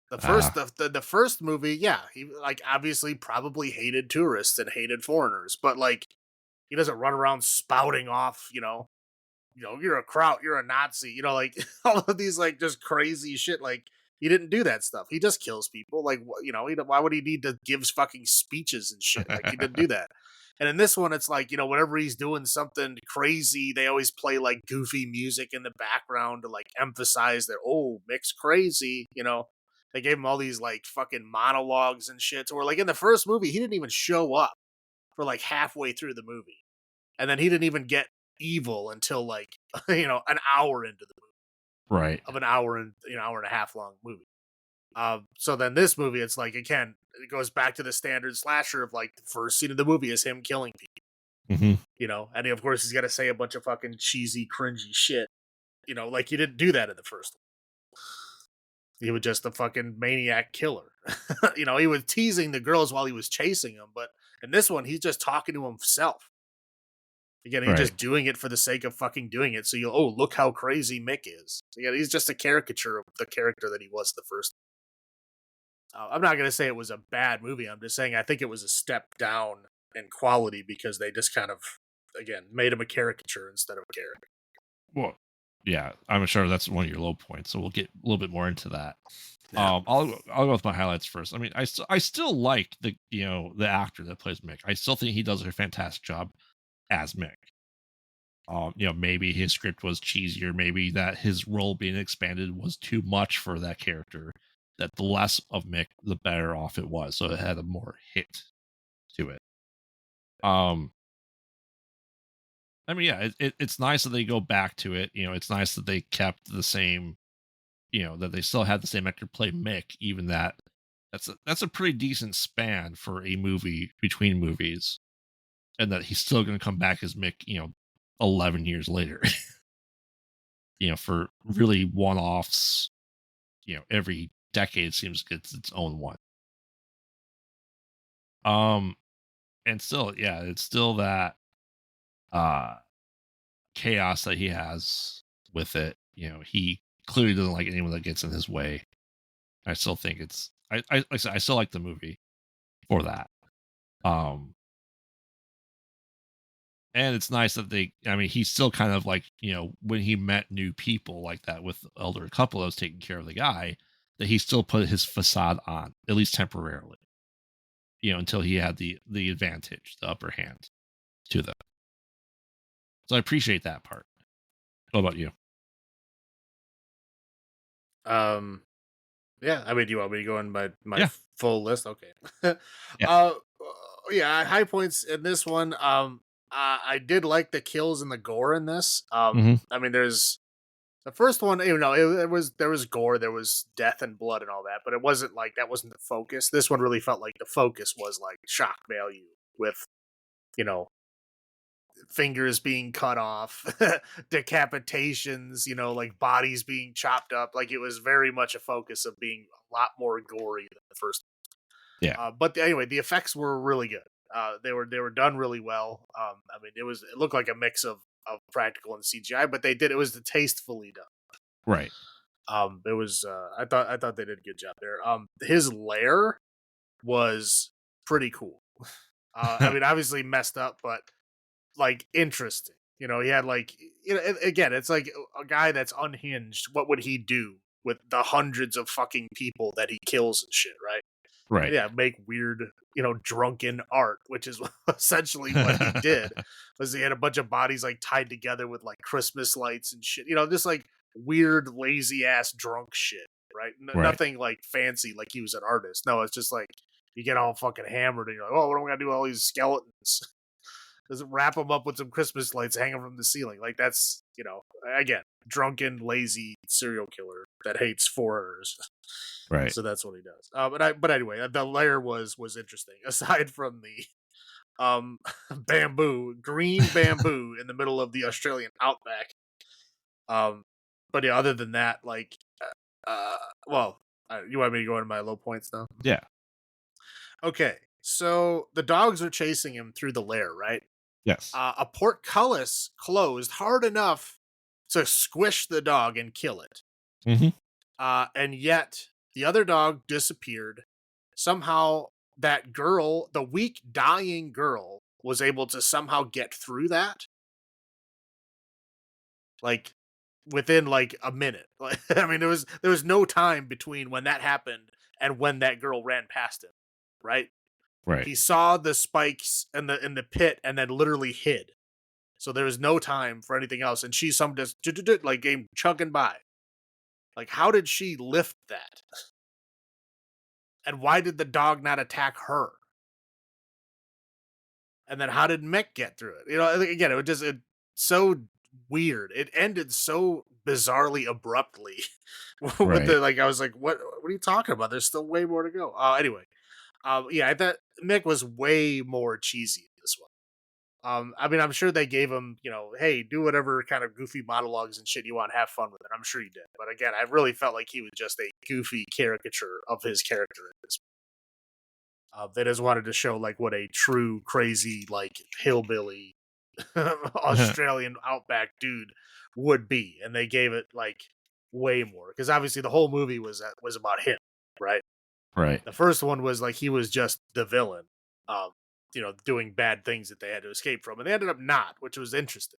The first movie, yeah, he like obviously probably hated tourists and hated foreigners, but like he doesn't run around spouting off, you're a kraut, you're a Nazi, like all of these like just crazy shit. Like he didn't do that stuff. He just kills people. Like why would he need to give fucking speeches and shit? Like he didn't do that. And in this one, it's like whenever he's doing something crazy, they always play like goofy music in the background to like emphasize that Mick's crazy. They gave him all these like fucking monologues and shit. So we're like in the first movie, he didn't even show up for like halfway through the movie, and then he didn't even get evil until like an hour into the movie Right. of an hour and hour and a half long movie. So then this movie, it's like again, it goes back to the standard slasher of like the first scene of the movie is him killing people. Mm-hmm. And of course he's got to say a bunch of fucking cheesy, cringy shit. Like you didn't do that in the first one. He was just a fucking maniac killer. He was teasing the girls while he was chasing them, but in this one, he's just talking to himself. Again, he's just doing it for the sake of fucking doing it. So look how crazy Mick is. So yeah, he's just a caricature of the character that he was the first. I'm not going to say it was a bad movie. I'm just saying I think it was a step down in quality because they just kind of, again, made him a caricature instead of a character. Well, yeah, I'm sure that's one of your low points. So we'll get a little bit more into that. Yeah. I'll go with my highlights first. I mean, I still like the the actor that plays Mick. I still think he does a fantastic job as Mick. Maybe his script was cheesier. Maybe that his role being expanded was too much for that character. That the less of Mick, the better off it was. So it had a more hit to it. I mean, yeah, it's nice that they go back to it. It's nice that they kept the same. That they still had the same actor play Mick. Even that's a pretty decent span for a movie between movies, and that he's still going to come back as Mick. 11 years later. For really one-offs. Every decade seems to get its own one. And still, yeah, it's still that chaos that he has with it. He clearly doesn't like anyone that gets in his way. I still think like I said, I still like the movie for that. And it's nice that he's still kind of like, when he met new people like that with the elder couple that was taking care of the guy, that he still put his facade on, at least temporarily, until he had the advantage, the upper hand to them. So I appreciate that part. What about you? Yeah, I mean, do you want me to go in my Yeah. full list? Okay. Yeah. uh, yeah, high points in this one. I did like the kills and the gore in this. Hmm. I mean, there's the first one. It was there was gore, there was death and blood and all that, but it wasn't like that wasn't the focus. This one really felt like the focus was like shock value with you know fingers being cut off, decapitations, like bodies being chopped up. Like it was very much a focus of being a lot more gory than the first. Yeah. But anyway, the effects were really good. They were done really well. I mean, it looked like a mix of practical and CGI, but it was tastefully done. Right. It was I thought they did a good job there. His lair was pretty cool. I mean, obviously messed up, but like interesting. He had like again, it's like a guy that's unhinged. What would he do with the hundreds of fucking people that he kills and shit, right? Right. Yeah, make weird, drunken art, which is essentially what he did. Was he had a bunch of bodies like tied together with like Christmas lights and shit, just like weird, lazy ass drunk shit, right? Right. Nothing like fancy, like he was an artist. No, it's just like you get all fucking hammered and you're like, oh, what am I gonna do with all these skeletons? Just wrap them up with some Christmas lights hanging from the ceiling. Like that's, again, drunken, lazy serial killer that hates foreigners. Right. So that's what he does. But anyway, the layer was interesting. Aside from the green bamboo in the middle of the Australian outback. But yeah, other than that, like, well, you want me to go into my low points now? Yeah. Okay, so the dogs are chasing him through the lair, right? Yes. A portcullis closed hard enough to squish the dog and kill it. Hmm. And yet the other dog disappeared. Somehow that girl, the weak dying girl, was able to somehow get through that. Like within like a minute. Like, I mean, there was no time between when that happened and when that girl ran past him. Right? Right. He saw the spikes in the pit and then literally hid. So there was no time for anything else. And she some just like came chugging by. Like, how did she lift that? And why did the dog not attack her? And then how did Mick get through it? Again, it was just so weird. It ended so bizarrely abruptly. With Right. the like, I was like, what are you talking about? There's still way more to go. Anyway, yeah, I thought Mick was way more cheesy in this one. I mean, I'm sure they gave him, hey, do whatever kind of goofy monologues and shit you want, have fun with it. I'm sure he did. But again, I really felt like he was just a goofy caricature of his character in this. They just wanted to show like what a true crazy like hillbilly Australian outback dude would be, and they gave it like way more because obviously the whole movie was about him, right? Right. The first one was like he was just the villain, doing bad things that they had to escape from, and they ended up not, which was interesting.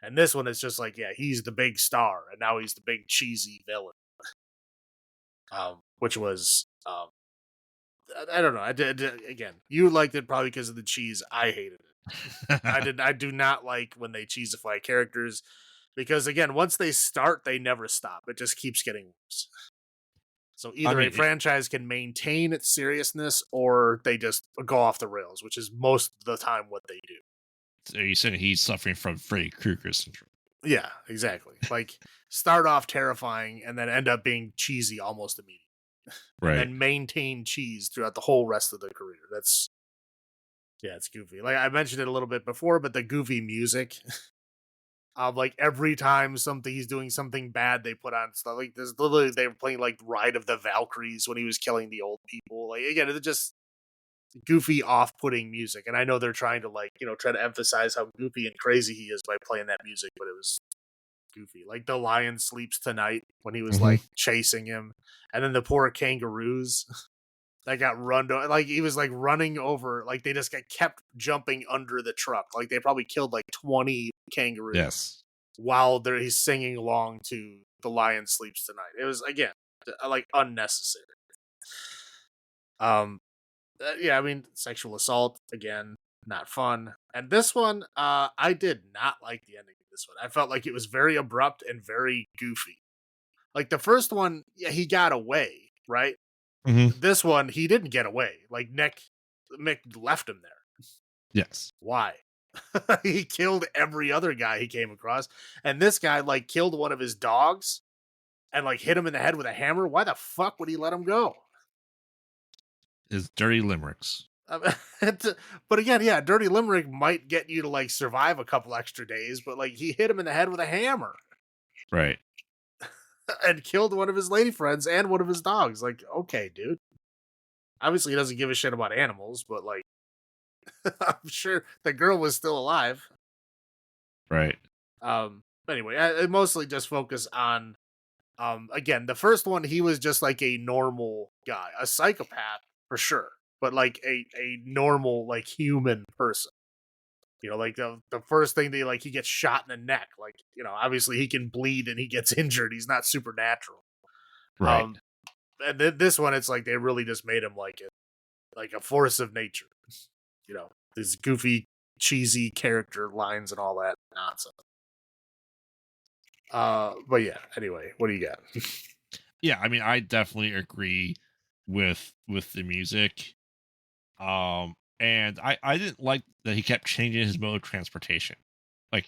And this one is just like, yeah, he's the big star, and now he's the big cheesy villain, which was I don't know. Again, you liked it probably because of the cheese. I hated it. I do not like when they cheesify characters because again, once they start, they never stop. It just keeps getting worse. So I either a mean, franchise can maintain its seriousness or they just go off the rails, which is most of the time what they do. are you saying he's suffering from Freddy Krueger syndrome? Yeah, exactly. Like start off terrifying and then end up being cheesy almost immediately. And Right. then maintain cheese throughout the whole rest of the career. It's goofy. Like I mentioned it a little bit before, but the goofy music like every time he's doing something bad, they put on stuff like this. Literally, they were playing like "Ride of the Valkyries" when he was killing the old people. Like again, it's just goofy, off-putting music. And I know they're trying to like try to emphasize how goofy and crazy he is by playing that music, but it was goofy. Like the lion sleeps tonight when he was Hmm. like chasing him, and then the poor kangaroos that got run like he was like running over. Like they just got kept jumping under the truck. Like they probably killed like 20 kangaroos Yes. while he's singing along to "The Lion Sleeps Tonight." It was again like unnecessary. Um, yeah, I mean, sexual assault again, not fun. And this one, I did not like the ending of this one. I felt like it was very abrupt and very goofy. Like the first one, yeah, he got away, right? Hmm. This one, he didn't get away. Like Mick left him there. Yes. Why? He killed every other guy he came across, and this guy like killed one of his dogs and like hit him in the head with a hammer. Why the fuck would he let him go? His dirty limericks. I mean, but again, yeah, dirty limerick might get you to like survive a couple extra days, but like he hit him in the head with a hammer Right. and killed one of his lady friends and one of his dogs. Like, okay, dude. Obviously, he doesn't give a shit about animals, but like, I'm sure the girl was still alive. Right. But anyway, I mostly just focus on again, the first one he was just like a normal guy, a psychopath for sure, but like a normal like human person. You know, like the first thing they like he gets shot in the neck. Like, you know, obviously he can bleed and he gets injured. He's not supernatural. Right. Um and this one it's like they really just made him like a force of nature. You know, these goofy, cheesy character lines and all that nonsense. But yeah, anyway, what do you got? Yeah, I mean, I definitely agree with the music. And I didn't like that he kept changing his mode of transportation. Like,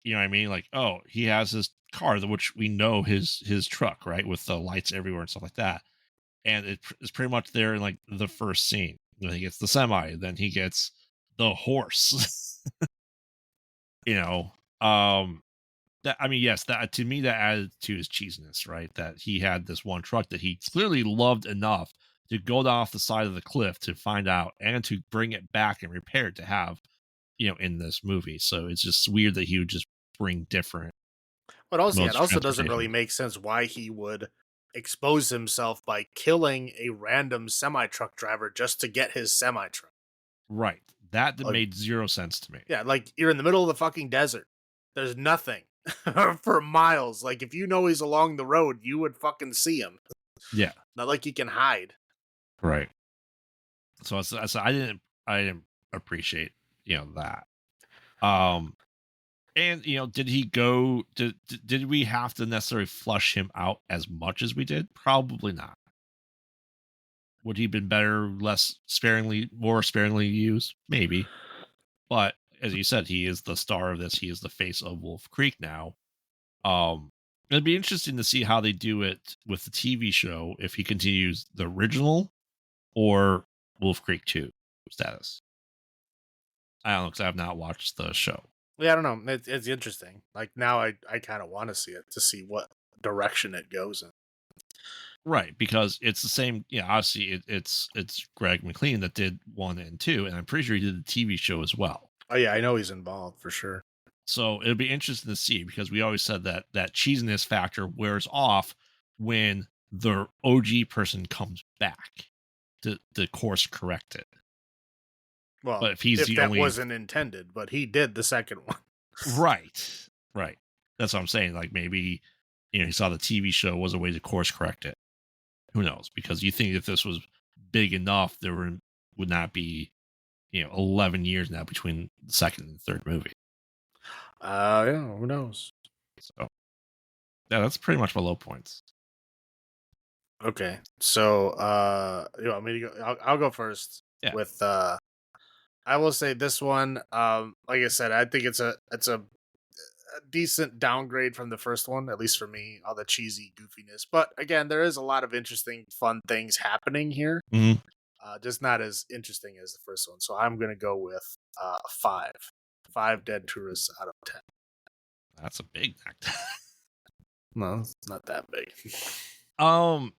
you know what I mean? Like, oh, he has his car, which we know his truck, right, with the lights everywhere and stuff like that. And it's pretty much there in like the first scene. You know, he gets the semi, then he gets the horse. you know, um, that I mean, yes, that to me that added to his cheesiness, right? That he had this one truck that he clearly loved enough to go down off the side of the cliff to find out and to bring it back and repair it to have, in this movie. So it's just weird that he would just bring different But also, yeah, it modes of also doesn't really transportation. make sense why he would expose himself by killing a random semi truck driver just to get his semi truck. Right. That Like, made zero sense to me. yeah, like you're in the middle of the fucking desert. There's nothing for miles. Like, if you know he's along the road, you would fucking see him. Yeah. Not like he can hide. Right. So I didn't appreciate, that. Um and did he go did we have to necessarily flush him out as much as we did? Probably not. Would he have been better, more sparingly used? Maybe. But as you said, he is the star of this. He is the face of Wolf Creek now. It'd be interesting to see how they do it with the TV show if he continues the original or Wolf Creek 2 status. I don't know because I have not watched the show. Yeah, I don't know. It's interesting. Like, now I kind of want to see it to see what direction it goes in. Right, because it's the same. Obviously, it's Greg McLean that did 1 and 2, and I'm pretty sure he did the TV show as well. Oh, yeah, I know he's involved for sure. So it'll be interesting to see because we always said that cheesiness factor wears off when the OG person comes back to course correct it. Well, But if he's if the that only wasn't intended, but he did the second one. right, that's what I'm saying. Like maybe he saw the TV show was a way to course correct it. Who knows? Because you think if this was big enough, would not be 11 years now between the second and third movie. Yeah, who knows? So yeah, that's pretty much my low points. Okay, so you want me to go? I'll go first. Yeah. With I will say this one. Like I said, I think it's a decent downgrade from the first one, at least for me. All the cheesy goofiness, but again, there is a lot of interesting, fun things happening here. Mm-hmm. Just not as interesting as the first one. So I'm gonna go with 5. 5 dead tourists out of 10. That's a big act. No, it's not that big. I'm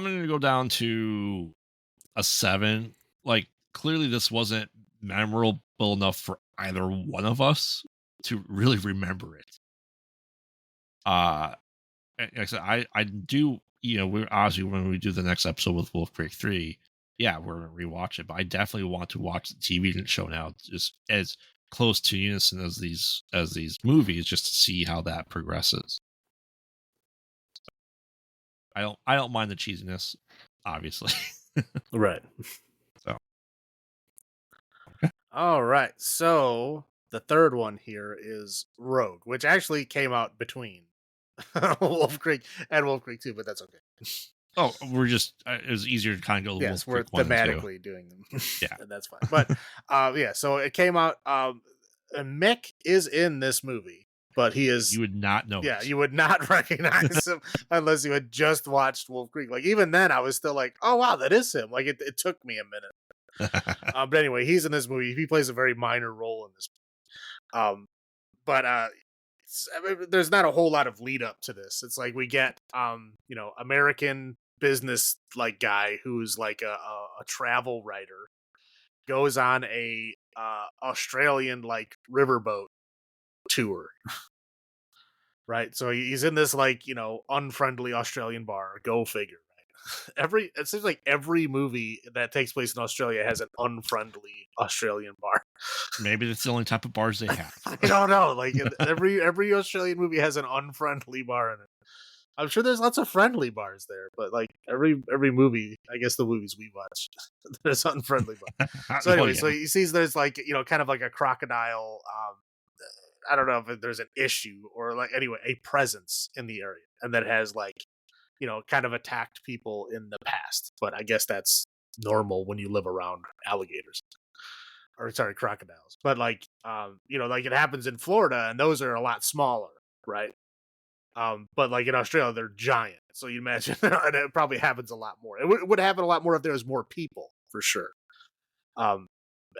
going to go down to a 7. Like clearly this wasn't memorable enough for either one of us to really remember it. And like I said, I do, we're obviously when we do the next episode with Wolf Creek 3, yeah, we're going to rewatch it, but I definitely want to watch the TV show now just as close to unison as these movies just to see how that progresses. I don't mind the cheesiness, obviously. Right. So All right. So the third one here is Rogue, which actually came out between Wolf Creek and Wolf Creek 2, but that's okay. oh, we're just it was easier to kind of go to Yes, Wolf we're Creek 1 and 2. thematically doing them, Yeah, and that's fine. But yeah, so it came out. And Mick is in this movie, but he is. you would not know Yeah, it. you would not recognize him unless you had just watched Wolf Creek. Like even then, I was still like, "Oh wow, that is him." Like it took me a minute. But anyway, he's in this movie. He plays a very minor role in this. But I mean, there's not a whole lot of lead up to this. It's like we get American business like guy who's like a travel writer goes on a Australian like riverboat tour. Right. So he's in this like, unfriendly Australian bar. Go figure. Right. It seems like every movie that takes place in Australia has an unfriendly Australian bar. Maybe that's the only type of bars they have. I don't know. Like every Australian movie has an unfriendly bar in it. I'm sure there's lots of friendly bars there, but like every movie, I guess the movies we watch, there's unfriendly bars. So Oh anyway, yeah, so he sees there's like kind of like a crocodile. I don't know if there's an issue or like anyway a presence in the area, and that has like kind of attacked people in the past. But I guess that's normal when you live around alligators or sorry crocodiles. But like like it happens in Florida, and those are a lot smaller, right? But like in Australia, they're giant. So you imagine, and it probably happens a lot more. It would happen a lot more if there was more people, for sure. Um,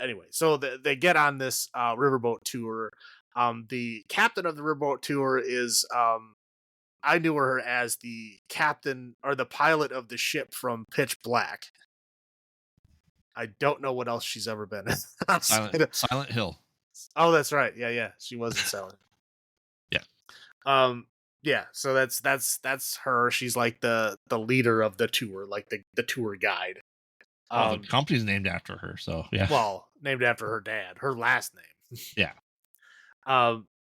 anyway, so they get on this riverboat tour. The captain of the riverboat tour is I knew her as the captain or the pilot of the ship from Pitch Black. I don't know what else she's ever been in. Silent Hill. Oh, that's right. Yeah, she was in Silent. Yeah. Yeah, so that's her. She's like the leader of the tour, like the tour guide. The company's named after her, so yeah. Well, named after her dad, her last name. Yeah.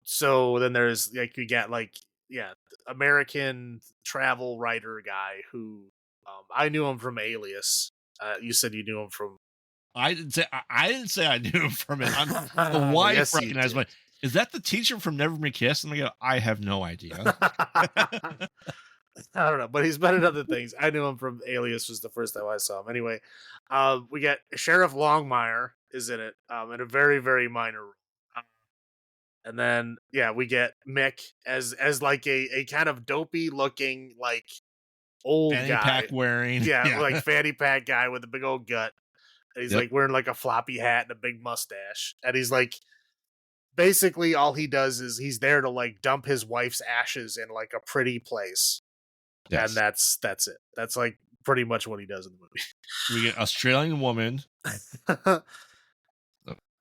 So then there's like we get like American travel writer guy who I knew him from Alias. You said you knew him from. I didn't say I knew him from it. The wife Yes, recognized my. Is that the teacher from Never Been Kissed? And I go, I have no idea. I don't know, but he's been in other things. I knew him from Alias was the first time I saw him. Anyway, we get Sheriff Longmire is in it in a very, very minor role. And then we get Mick as like a kind of dopey looking like old Fanny guy. pack wearing. Yeah, like fanny pack guy with a big old gut. And he's like wearing like a floppy hat and a big mustache. And he's like basically all he does is he's there to like dump his wife's ashes in like a pretty place. Yes. And that's it. That's like pretty much what he does in the movie. We get Australian woman.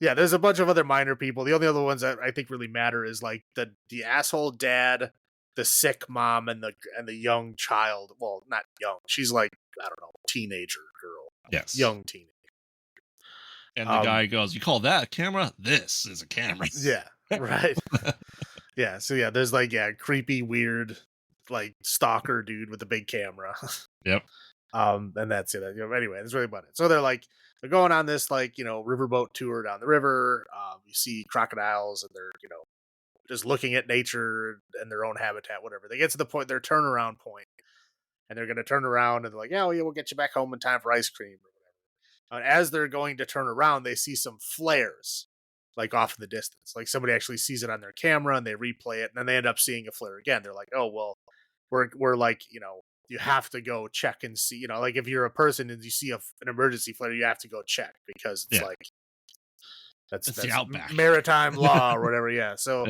Yeah, there's a bunch of other minor people. The only other ones that I think really matter is like the asshole dad, the sick mom, and the young child. Well, not young. She's like, I don't know, teenager girl. Yes. Young teenager. And the guy goes, "You call that a camera? This is a camera." Yeah, right. Yeah, so there's like creepy, weird, like stalker dude with a big camera. Yep. And that's it. Anyway, that's really about it. So they're going on this like riverboat tour down the river. You see crocodiles, and they're just looking at nature and their own habitat, whatever. They get to the point, their turnaround point, and they're going to turn around, and they're like, "Yeah, well, we'll get you back home in time for ice cream." And as they're going to turn around, they see some flares like off in the distance. Like somebody actually sees it on their camera, and they replay it, and then they end up seeing a flare again. They're like, "Oh well, we're like you have to go check and see, like if you're a person and you see an emergency flare, you have to go check because it's like that's the outback. Maritime law or whatever." Yeah. So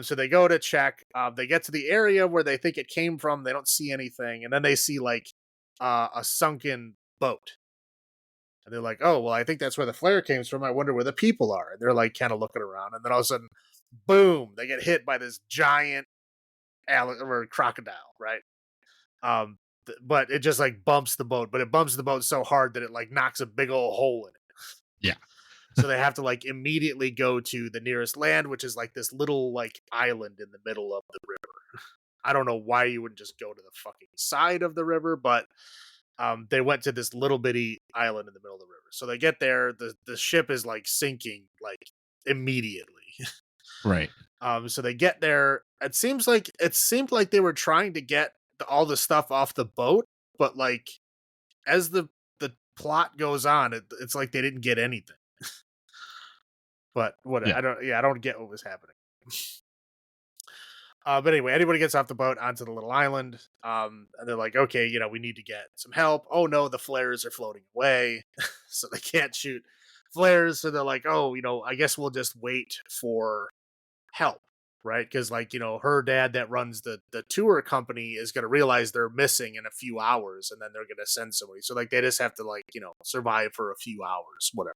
so they go to check. They get to the area where they think it came from. They don't see anything, and then they see like a sunken boat. And they're like, "Oh, well, I think that's where the flare came from. I wonder where the people are." And they're like kind of looking around, and then all of a sudden, boom! They get hit by this giant crocodile, right? But it just like bumps the boat, but it bumps the boat so hard that it like knocks a big old hole in it. Yeah. So they have to like immediately go to the nearest land, which is like this little like island in the middle of the river. I don't know why you wouldn't just go to the fucking side of the river, but they went to this little bitty island in the middle of the river. So they get there, the ship is like sinking like immediately. Right. So they get there. It seemed like they were trying to get all the stuff off the boat, but like as the plot goes on, it's like they didn't get anything. But what Yeah. I don't get what was happening. But anyway, anybody gets off the boat onto the little island, and they're like, okay, we need to get some help. Oh no, the flares are floating away, so they can't shoot flares. So they're like, oh, I guess we'll just wait for help, right? Because like her dad that runs the tour company is going to realize they're missing in a few hours, and then they're going to send somebody. So like they just have to like survive for a few hours, whatever.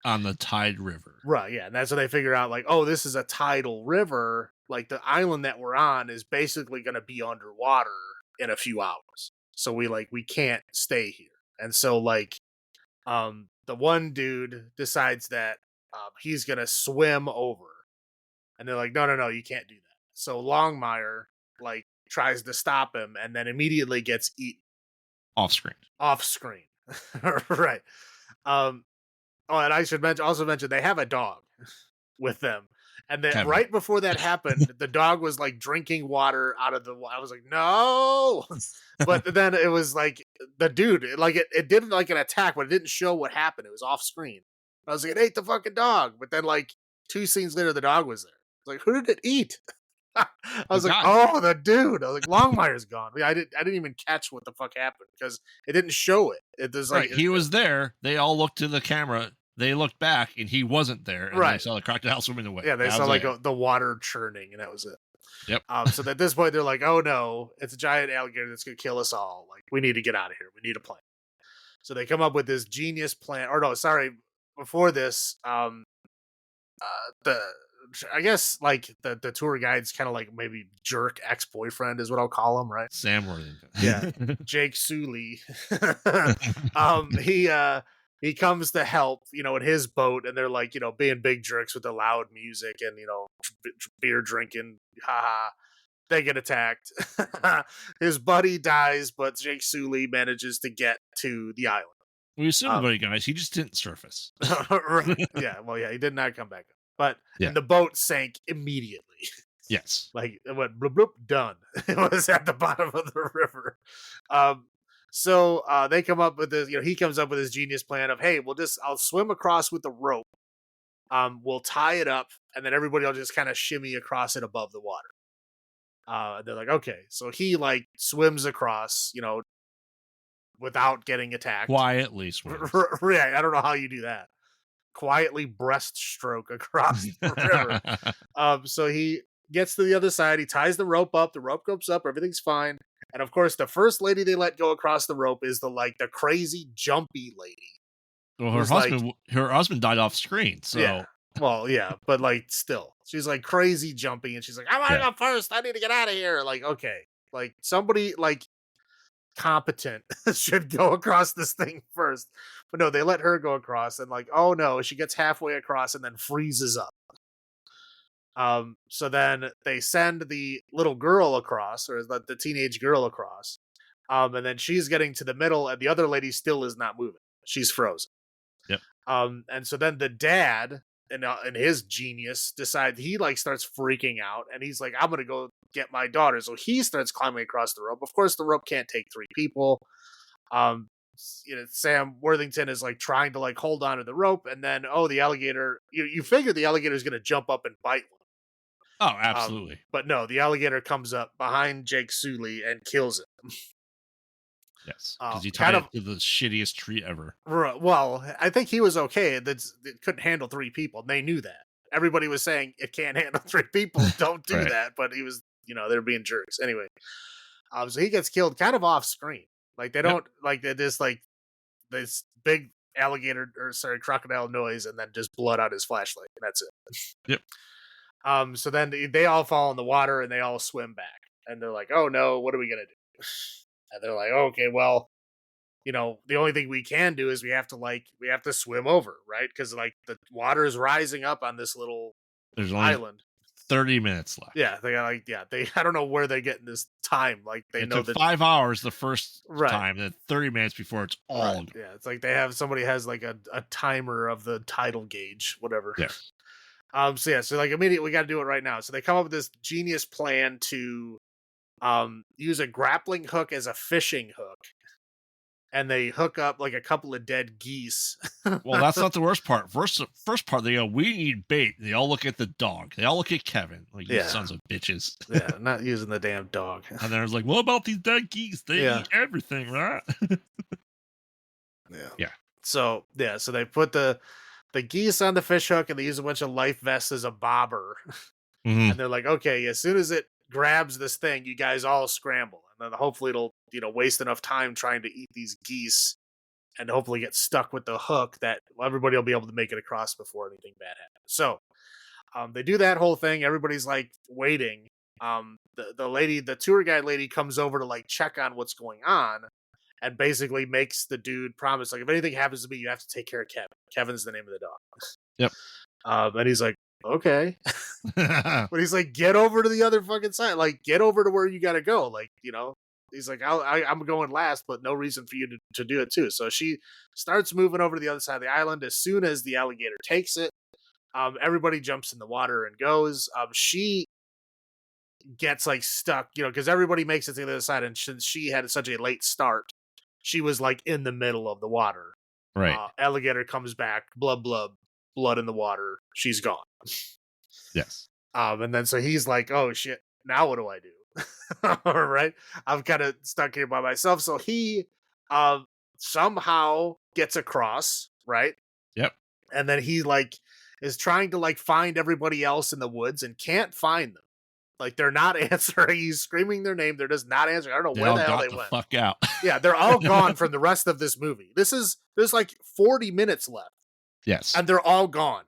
On the Tide River. Right, yeah, and that's when they figure out, like, oh, this is a tidal river. Like, the island that we're on is basically going to be underwater in a few hours. So we can't stay here. And so, like, the one dude decides that he's going to swim over. And they're like, no, you can't do that. So Longmire, like, tries to stop him and then immediately gets eaten. Off screen. Right. Oh, and I should also mention they have a dog with them. And then right before that happened, the dog was like drinking water out of the water. I was like, no. But then it was like the dude, like it did like an attack, but it didn't show what happened. It was off screen. I was like, it ate the fucking dog. But then like 2 scenes later, the dog was there. I was like, who did it eat? I was like, oh, the dude. I was like, Longmire's gone. I didn't even catch what the fuck happened because it didn't show it. It was like he was there. They all looked to the camera. They looked back, and he wasn't there. And they saw the crocodile swimming away. Yeah, they saw like the water churning, and that was it. Yep. So at this point, they're like, "Oh no, it's a giant alligator that's gonna kill us all. Like, we need to get out of here. We need a plan." So they come up with this genius plan. Or no, sorry. Before this, I guess like the tour guide's kind of like maybe jerk ex-boyfriend is what I'll call him, right? Sam Worthington. Yeah, Jake Sully. He comes to help, in his boat, and they're like, being big jerks with the loud music and beer drinking. Haha. They get attacked. His buddy dies, but Jake Sully manages to get to the island. We assume the buddy guys. He just didn't surface. Right. Yeah. Well, yeah, he did not come back up. But and the boat sank immediately. Yes. Like it went bloop, bloop, done. It was at the bottom of the river. So they come up with this, he comes up with his genius plan of, hey, I'll swim across with the rope. We'll tie it up, and then everybody will just kind of shimmy across it above the water. They're like, okay. So he like swims across, without getting attacked. Quietly swims. Yeah, I don't know how you do that. Quietly breaststroke across the river. So he gets to the other side. He ties the rope up. The rope goes up. Everything's fine. And of course, the first lady they let go across the rope is the crazy jumpy lady. Well, her husband died off screen. So yeah. Well, yeah, but like still, she's like crazy jumpy, and she's like, "I want to go first. I need to get out of here." Like, okay, like somebody like competent should go across this thing first. But no, they let her go across, and like, oh no, she gets halfway across and then freezes up. So then they send the little girl across, or the teenage girl across. And then she's getting to the middle, and the other lady still is not moving. She's frozen. Yep. And so then the dad and his genius decide he like starts freaking out, and he's like, I'm gonna go get my daughter. So he starts climbing across the rope. Of course, the rope can't take 3 people. Sam Worthington is like trying to like hold on to the rope, and then the alligator. You figure the alligator is gonna jump up and bite one. Oh, absolutely. But no, the alligator comes up behind Jake Sully and kills him. Yes, because he tied it to the shittiest tree ever. Well, I think he was okay. It couldn't handle 3 people. They knew that. Everybody was saying it can't handle 3 people. Don't do that. But he was, they're being jerks. Anyway, so he gets killed kind of off screen. Like they don't like this this big crocodile noise, and then just blood out his flashlight, and that's it. Yep. So then they all fall in the water and they all swim back, and they're like, "Oh no, what are we gonna do?" And they're like, okay, well, the only thing we can do is we have to swim over, right? Because like the water is rising up on this little island. 30 minutes left. Yeah, they got I don't know where they're getting this time. Like they It know took that 5 hours the first right. time, then 30 minutes before it's all Right. gone. Yeah. It's like they have somebody has like a timer of the tidal gauge, whatever. Yes. So yeah, so like immediately we got to do it right now. So they come up with this genius plan to use a grappling hook as a fishing hook, and they hook up like a couple of dead geese. Well, that's not the worst part. First part, they go, "We need bait." They all look at the dog. They all look at Kevin, like, "You Yeah. sons of bitches." Yeah, not using the damn dog. And there's like, "What about these dead geese? They Yeah. eat everything, right?" Yeah. Yeah. So they put the geese on the fish hook and they use a bunch of life vests as a bobber. Mhm. And they're like, okay, as soon as it grabs this thing, you guys all scramble. And then hopefully it'll, waste enough time trying to eat these geese and hopefully get stuck with the hook that everybody will be able to make it across before anything bad happens. So they do that whole thing. Everybody's like waiting. The tour guide lady comes over to like check on what's going on and basically makes the dude promise, like, if anything happens to me, you have to take care of Kevin. Kevin's the name of the dog. Yep. And he's like, okay. But he's like, get over to the other fucking side. Like, get over to where you got to go. Like, he's like, I'm going last, but no reason for you to do it too. So she starts moving over to the other side of the island. As soon as the alligator takes it, everybody jumps in the water and goes. She gets like stuck, because everybody makes it to the other side. And since she had such a late start, she was like in the middle of the water. Right. Alligator comes back, blood in the water. She's gone. Yes. And then so he's like, oh shit, now what do I do? All right. I'm kind of stuck here by myself. So he somehow gets across, right? Yep. And then he like is trying to like find everybody else in the woods and can't find them. Like they're not answering. He's screaming their name. They're just not answering. I don't know where the hell they went. Fuck out. Yeah, they're all gone from the rest of this movie. There's like 40 minutes left. Yes. And they're all gone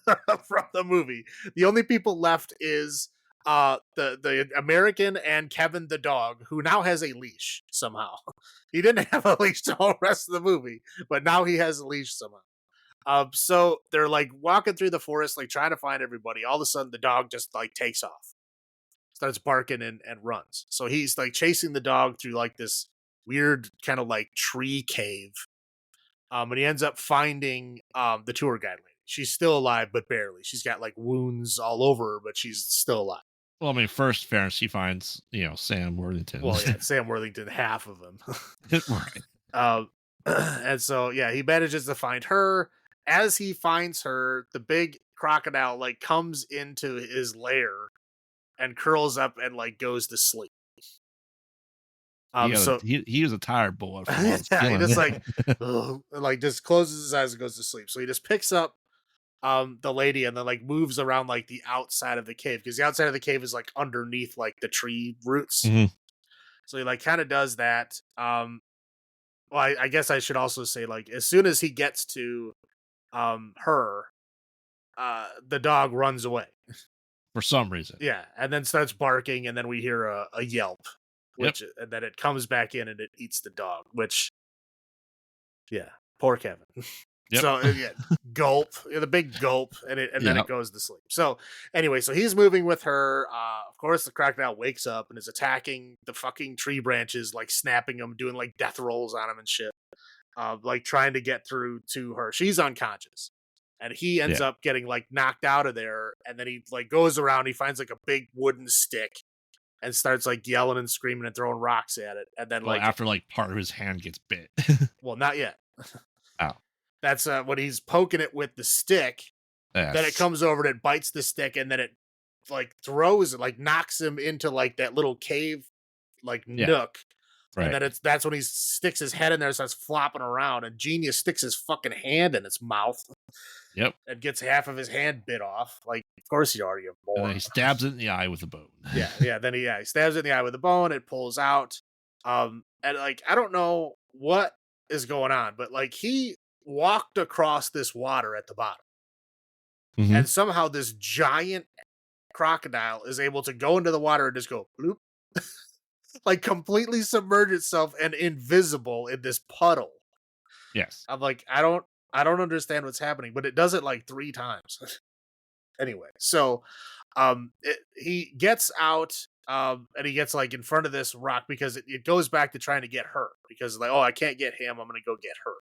from the movie. The only people left is the American and Kevin the dog, who now has a leash somehow. He didn't have a leash the whole rest of the movie, but now he has a leash somehow. So they're like walking through the forest, like trying to find everybody. All of a sudden, the dog just like takes off, starts barking and runs. So he's like chasing the dog through like this weird kind of like tree cave. And he ends up finding the tour guide lady. She's still alive, but barely. She's got like wounds all over her, but she's still alive. Well, I mean, first, fairness, he finds, Sam Worthington. Well, yeah, Sam Worthington, half of him. Right. And so, yeah, he manages to find her. As he finds her, the big crocodile like comes into his lair and curls up and like goes to sleep. He was a tired boy. Yeah, he just like just closes his eyes and goes to sleep. So he just picks up the lady and then like moves around like the outside of the cave, because the outside of the cave is like underneath like the tree roots. Mm-hmm. So he like kind of does that. Well, I guess I should also say, like, as soon as he gets to her, the dog runs away for some reason. Yeah, and then starts barking, and then we hear a yelp, which and then it comes back in and it eats the dog. Which, yeah, poor Kevin. Yep. So yeah, gulp, the big gulp, and then it goes to sleep. So anyway, so he's moving with her. Of course, the crocodile wakes up and is attacking the fucking tree branches, like snapping them, doing like death rolls on them and shit. Like trying to get through to her. She's unconscious, and he ends up getting like knocked out of there. And then he like goes around. He finds like a big wooden stick and starts like yelling and screaming and throwing rocks at it. And then after like part of his hand gets bit. Well, not yet. Oh. That's when he's poking it with the stick. Yes. Then it comes over and it bites the stick, and then it like throws it, like knocks him into like that little cave, like nook. Right. And then that's when he sticks his head in there and starts flopping around, and Genius sticks his fucking hand in its mouth. Yep. And gets half of his hand bit off. Like, of course he already born. And then he stabs it in the eye with a bone. Yeah. Then he stabs it in the eye with a bone. It pulls out. And like, I don't know what is going on, but like he walked across this water at the bottom. Mm-hmm. And somehow this giant crocodile is able to go into the water and just go bloop. Like completely submerge itself and invisible in this puddle. Yes. I'm like, I don't understand what's happening, but it does it like 3 times. Anyway, so He gets out, and he gets like in front of this rock because it goes back to trying to get her because like, oh, I can't get him, I'm gonna go get her.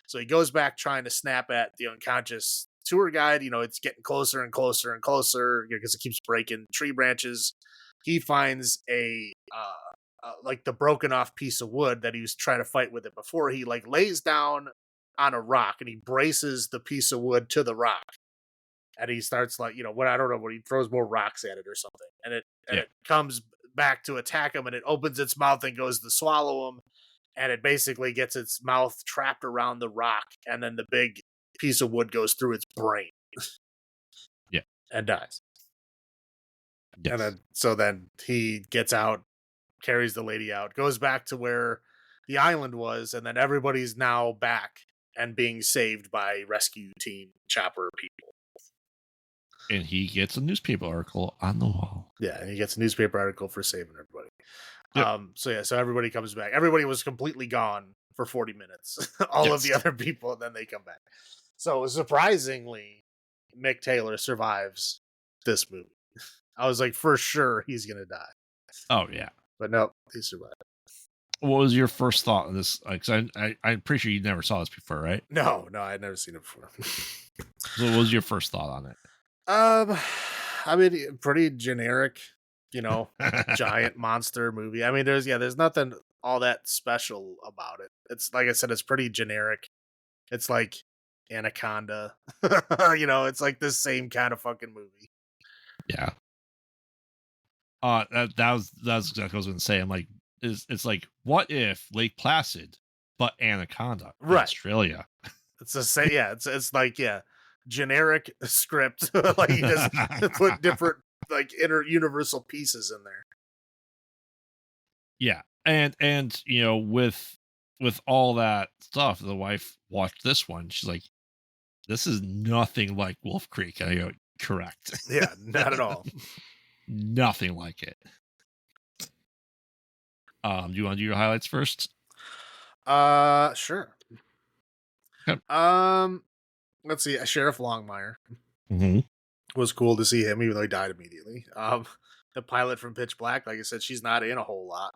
So he goes back trying to snap at the unconscious tour guide. It's getting closer and closer and closer because it keeps breaking tree branches. He finds like the broken off piece of wood that he was trying to fight with it before. He like lays down on a rock and he braces the piece of wood to the rock. And he starts like, what I don't know, when he throws more rocks at it or something. And it comes back to attack him and it opens its mouth and goes to swallow him. And it basically gets its mouth trapped around the rock, and then the big piece of wood goes through its brain. Yeah. And dies. Yes. And then he gets out, carries the lady out, goes back to where the island was, and then everybody's now back and being saved by rescue team chopper people. And he gets a newspaper article on the wall. Yeah, and he gets a newspaper article for saving everybody. Yep. So everybody comes back. Everybody was completely gone for 40 minutes. All of the other people, and then they come back. So surprisingly, Mick Taylor survives this movie. I was like, for sure he's gonna die. Oh yeah, but nope, he survived. What was your first thought on this? Because I'm pretty sure you never saw this before, right? No, I'd never seen it before. So what was your first thought on it? I mean, pretty generic, giant monster movie. I mean, there's nothing all that special about it. It's like I said, it's pretty generic. It's like Anaconda, it's like the same kind of fucking movie. Yeah. That's exactly what I was going to say. I'm like, it's like, what if Lake Placid, but Anaconda, in Australia? It's the same. Yeah, it's like generic script. Like you just put different like universal pieces in there. Yeah, and with all that stuff, the wife watched this one. She's like, "This is nothing like Wolf Creek." And I go, "Correct." Yeah, not at all. Nothing like it. Do you want to do your highlights first? Sure. Yep. Let's see. Sheriff Longmire Mm-hmm. was cool to see him, even though he died immediately. The pilot from Pitch Black, like I said, she's not in a whole lot.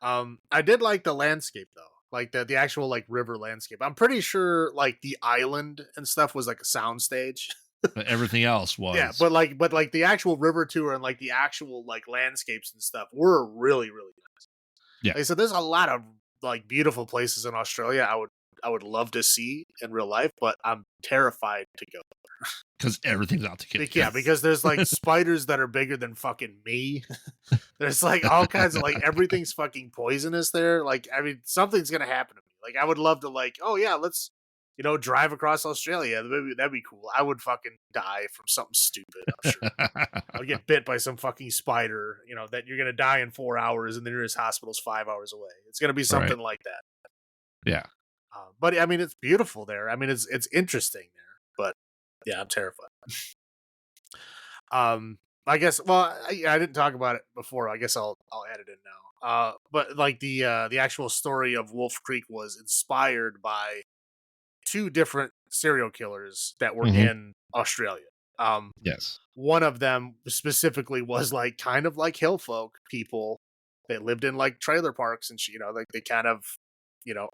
I did like the landscape though, like the actual like river landscape. I'm pretty sure like the island and stuff was like a soundstage. But everything else was. Yeah, but like the actual river tour and like the actual like landscapes and stuff were really, really nice. Yeah. Like I said, there's a lot of like beautiful places in Australia I would love to see in real life, but I'm terrified to go there. Because everything's out to kill. Yeah, because there's like spiders that are bigger than fucking me. There's like all kinds of like everything's fucking poisonous there. Like, I mean, something's gonna happen to me. Like, I would love to like, oh yeah, let's drive across Australia. That'd be cool. I would fucking die from something stupid, I'm sure. I'll get bit by some fucking spider, that you're gonna die in 4 hours and the nearest hospital's 5 hours away. It's gonna be something like that. Yeah. But I mean, it's beautiful there. I mean, it's interesting there, but yeah, I'm terrified. I guess. Well, I didn't talk about it before. I guess I'll add it in now. But like the actual story of Wolf Creek was inspired by 2 different serial killers that were in Australia. Yes. One of them specifically was like kind of like hill folk people that lived in like trailer parks and like they kind of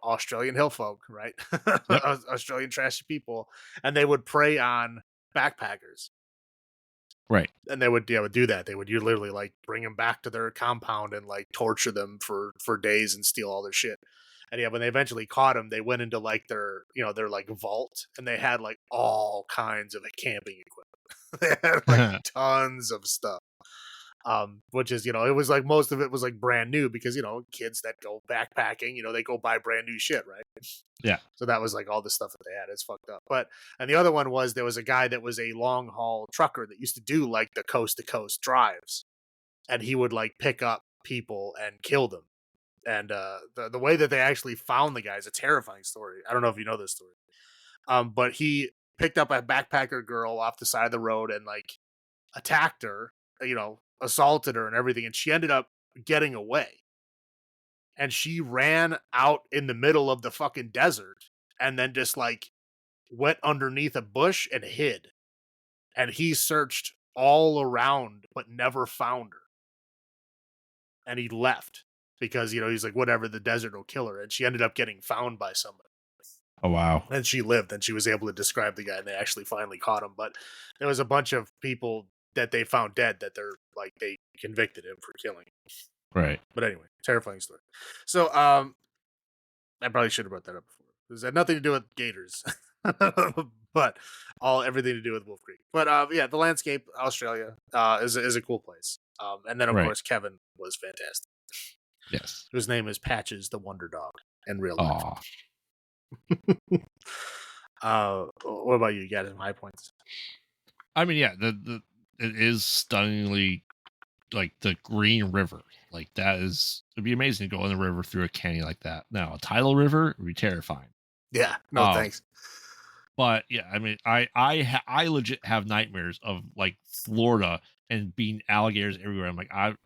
Australian hill folk, right? Yep. Australian trashy people, and they would prey on backpackers. Right. And they would do that. They would literally like bring them back to their compound and like torture them for days and steal all their shit. And yeah, when they eventually caught them, they went into like their like vault, and they had like all kinds of camping equipment. They had like tons of stuff. Which is, it was like most of it was like brand new because, kids that go backpacking, they go buy brand new shit, right? Yeah. So that was like all the stuff that they had. It's fucked up. And the other one was there was a guy that was a long haul trucker that used to do like the coast to coast drives, and he would like pick up people and kill them. And the way that they actually found the guy is a terrifying story. I don't know if you know this story. But he picked up a backpacker girl off the side of the road and like attacked her, assaulted her and everything, and she ended up getting away. And she ran out in the middle of the fucking desert and then just like went underneath a bush and hid. And he searched all around, but never found her. And he left because, he's like, whatever, the desert will kill her. And she ended up getting found by somebody. Oh, wow. And she lived, and she was able to describe the guy, and they actually finally caught him. But there was a bunch of people that they found dead that they convicted him for killing. Right. But anyway, terrifying story. So, I probably should have brought that up before. This had nothing to do with gators, but everything to do with Wolf Creek. But yeah, the landscape, Australia, is a cool place. And then of Right. course Kevin was fantastic. Yes. Whose name is Patches the Wonder Dog in real Aw. life. What about you? You got some high points? I mean, yeah, it is stunningly like the Green River. Like it'd be amazing to go in the river through a canyon like that. Now, a tidal river would be terrifying. Yeah, no thanks. But yeah, I mean, I legit have nightmares of like Florida and being alligators everywhere. I'm like, I'd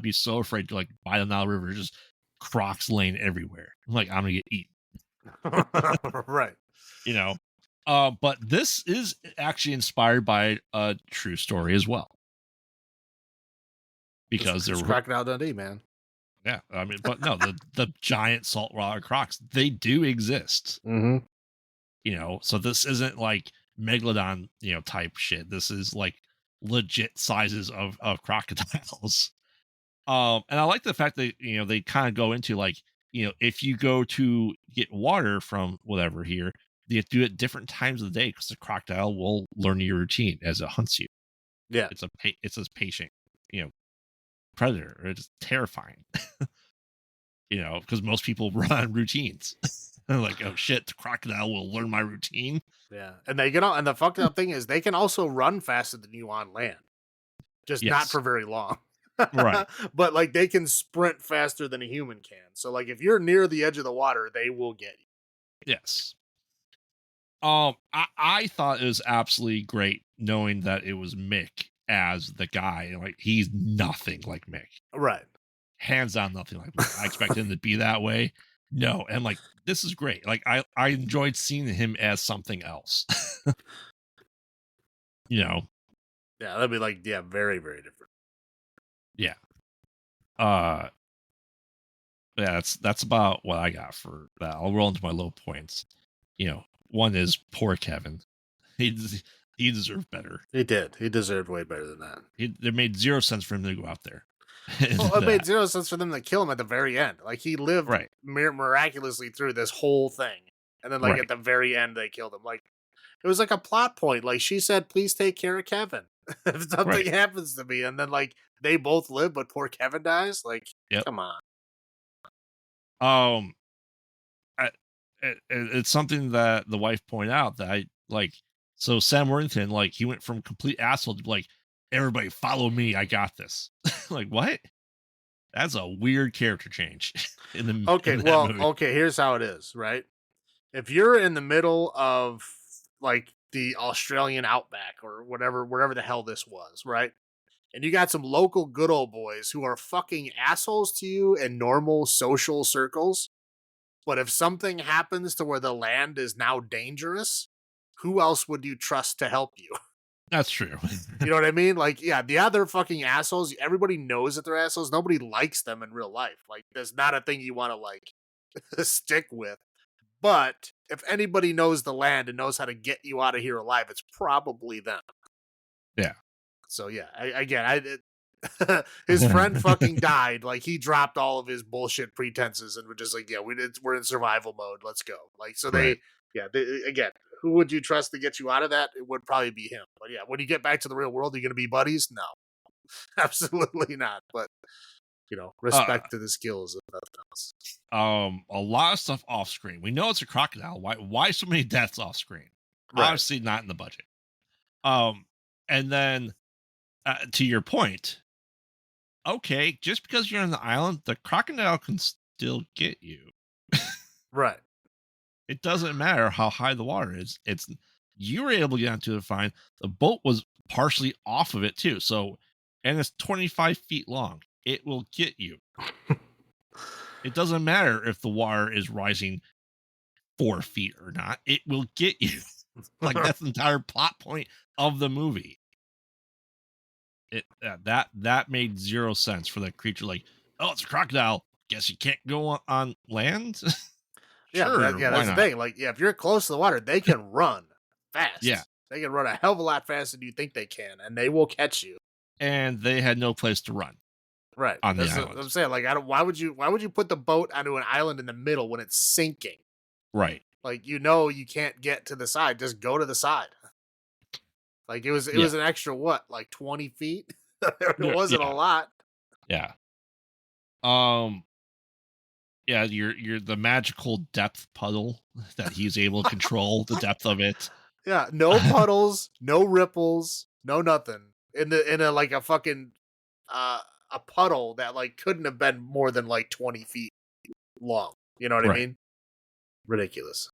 be so afraid to like by the Nile River, just Crocs laying everywhere. I'm like, I'm gonna get eaten. Right. But this is actually inspired by a true story as well. Because there's Crocodile Dundee, man. Yeah, I mean, but no, the giant saltwater crocs, they do exist. Mm-hmm. So this isn't like megalodon, type shit. This is like legit sizes of crocodiles. And I like the fact that they kind of go into like, if you go to get water from whatever here, you have to do it different times of the day because the crocodile will learn your routine as it hunts you. Yeah, it's a patient, predator. It's terrifying. Because most people run on routines. Like, oh shit, the crocodile will learn my routine. Yeah, and and the fucked up thing is they can also run faster than you on land, just not for very long. Right. But like they can sprint faster than a human can. So like if you're near the edge of the water, they will get you. Yes. I thought it was absolutely great knowing that it was Mick as the guy. Like he's nothing like Mick. Right. Hands down, nothing like Mick. I expected him to be that way. No, and like this is great. Like I enjoyed seeing him as something else. Yeah, that'd be like very, very different. Yeah. Yeah, that's about what I got for that. I'll roll into my low points. One is poor Kevin. He deserved better. He did. He deserved way better than that. It made 0 sense for him to go out there. Well, it made 0 sense for them to kill him at the very end. Like he lived miraculously through this whole thing, and then at the very end they killed him. Like it was like a plot point. Like she said, "Please take care of Kevin if something happens to me," and then like they both live, but poor Kevin dies. Like, come on. It's something that the wife pointed out that I like. So Sam Worthington, like he went from complete asshole to like, everybody follow me, I got this. Like what? That's a weird character change. Okay, here's how it is, right? If you're in the middle of like the Australian outback or wherever the hell this was, right? And you got some local good old boys who are fucking assholes to you in normal social circles. But if something happens to where the land is now dangerous, who else would you trust to help you? That's true. You know what I mean? Like, yeah, the other fucking assholes, everybody knows that they're assholes. Nobody likes them in real life. Like, there's not a thing you want to, like, stick with. But if anybody knows the land and knows how to get you out of here alive, it's probably them. Yeah. So, yeah, his friend fucking died. Like he dropped all of his bullshit pretenses and we're just like, yeah, we're in survival mode. Let's go. Like, so again, who would you trust to get you out of that? It would probably be him. But yeah, when you get back to the real world, are you going to be buddies? No, absolutely not. But respect to the skills of nothing else. A lot of stuff off screen. We know it's a crocodile. Why so many deaths off screen? Right. Obviously not in the budget. And then to your point, okay, just because you're on the island, the crocodile can still get you. Right. It doesn't matter how high the water is. You were able to get onto the fine. The boat was partially off of it too. So, and it's 25 feet long. It will get you. It doesn't matter if the water is rising 4 feet or not. It will get you. Like that's the entire plot point of the movie. That made zero sense for that creature. Like, oh, it's a crocodile. Guess you can't go on land. Yeah, but Sure, why that's the not? thing. Like, yeah, if you're close to the water, they can run Yeah, fast. They can run a hell of a lot faster than you think they can, and they will catch you. and they had no place to run Right. on the That's what I'm island. saying. Like, I don't. Why would you put the boat onto an island in the middle when it's sinking? Right. Like, you can't get to the side. Just go to the side. Like it Yeah. was an extra what, like 20 feet? It Yeah. wasn't a Yeah. lot. Yeah. Um. Yeah. You're the magical depth puddle that he's able to control the depth of it. Yeah, no puddles, no ripples, no nothing. In a like a fucking uh a puddle that like couldn't have been more than like 20 feet long. You know what I Right. mean? Ridiculous.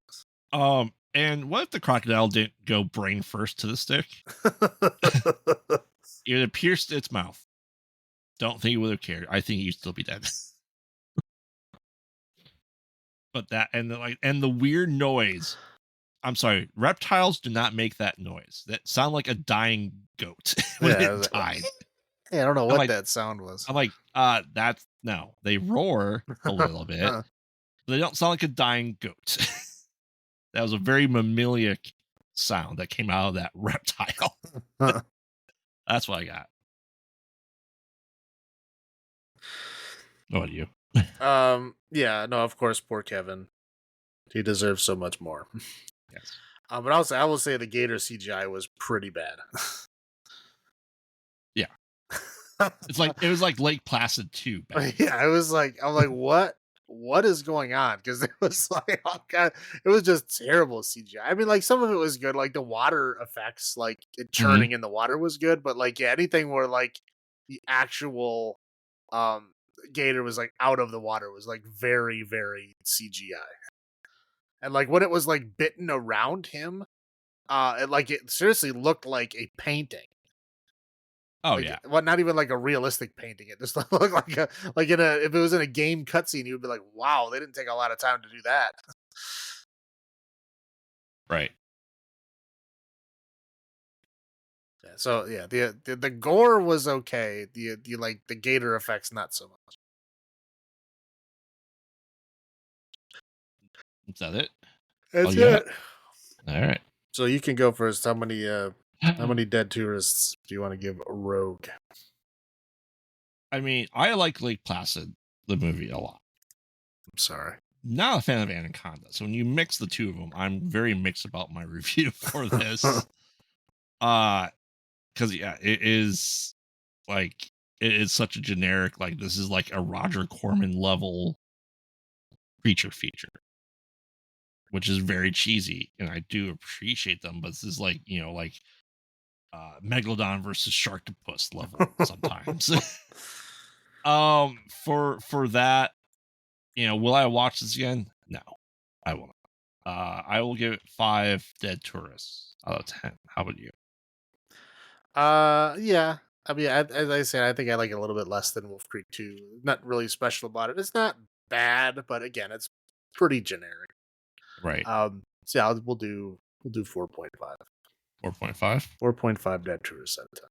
And what if the crocodile didn't go brain first to the stick? It had pierced its mouth. Don't think he would have cared. I think he'd still be dead. But that and the weird noise. I'm sorry, reptiles do not make that noise. That sound like a dying goat when Yeah, I was it like, died. yeah, I don't know I'm what like, that sound was. that's no. They roar a little bit. But they don't sound like a dying goat. That was a very mammalic sound that came out of that reptile. That's what I got. What about you? Yeah, no, of course, poor Kevin. He deserves so much more. Yes. But also, I will say the Gator CGI was pretty bad. Yeah. It was like Lake Placid too. Yeah, I'm like, what is going on? Because it was like, oh god, it was just terrible CGI. I mean, like some of it was good, like the water effects, like it Mhm. churning in the water was good, but like yeah, anything where like the actual um gator was like out of the water was like very, very CGI. And like when it was like bitten around him, it seriously looked like a painting. Oh Like, yeah. what? Not even like a realistic painting. It just looked like a like in a if it was in a game cutscene, you would be like, "Wow, they didn't take a lot of time to do that." Right. Yeah, so yeah, the gore was okay. The like the gator effects not so much. Is that it? Oh That's yeah. it. All right. So you can go first. How many dead tourists do you want to give a Rogue? I mean, I like Lake Placid, the movie, a lot. I'm sorry. Not a fan of Anaconda. So when you mix the two of them, I'm very mixed about my review for this. Because yeah, it is like it is such a generic, like this is like a Roger Corman level creature feature, which is very cheesy, and I do appreciate them, but this is like, like Megalodon versus Sharktopus level sometimes. For that, will I watch this again? No, I will not. I will give it 5 dead tourists out of 10. How about you? Yeah. I mean, as I said, I think I like it a little bit less than Wolf Creek 2. Not really special about it. It's not bad, but again, it's pretty generic. Right. So yeah, we'll do 4.5. 4.5. 4.5 dead tourists at a time.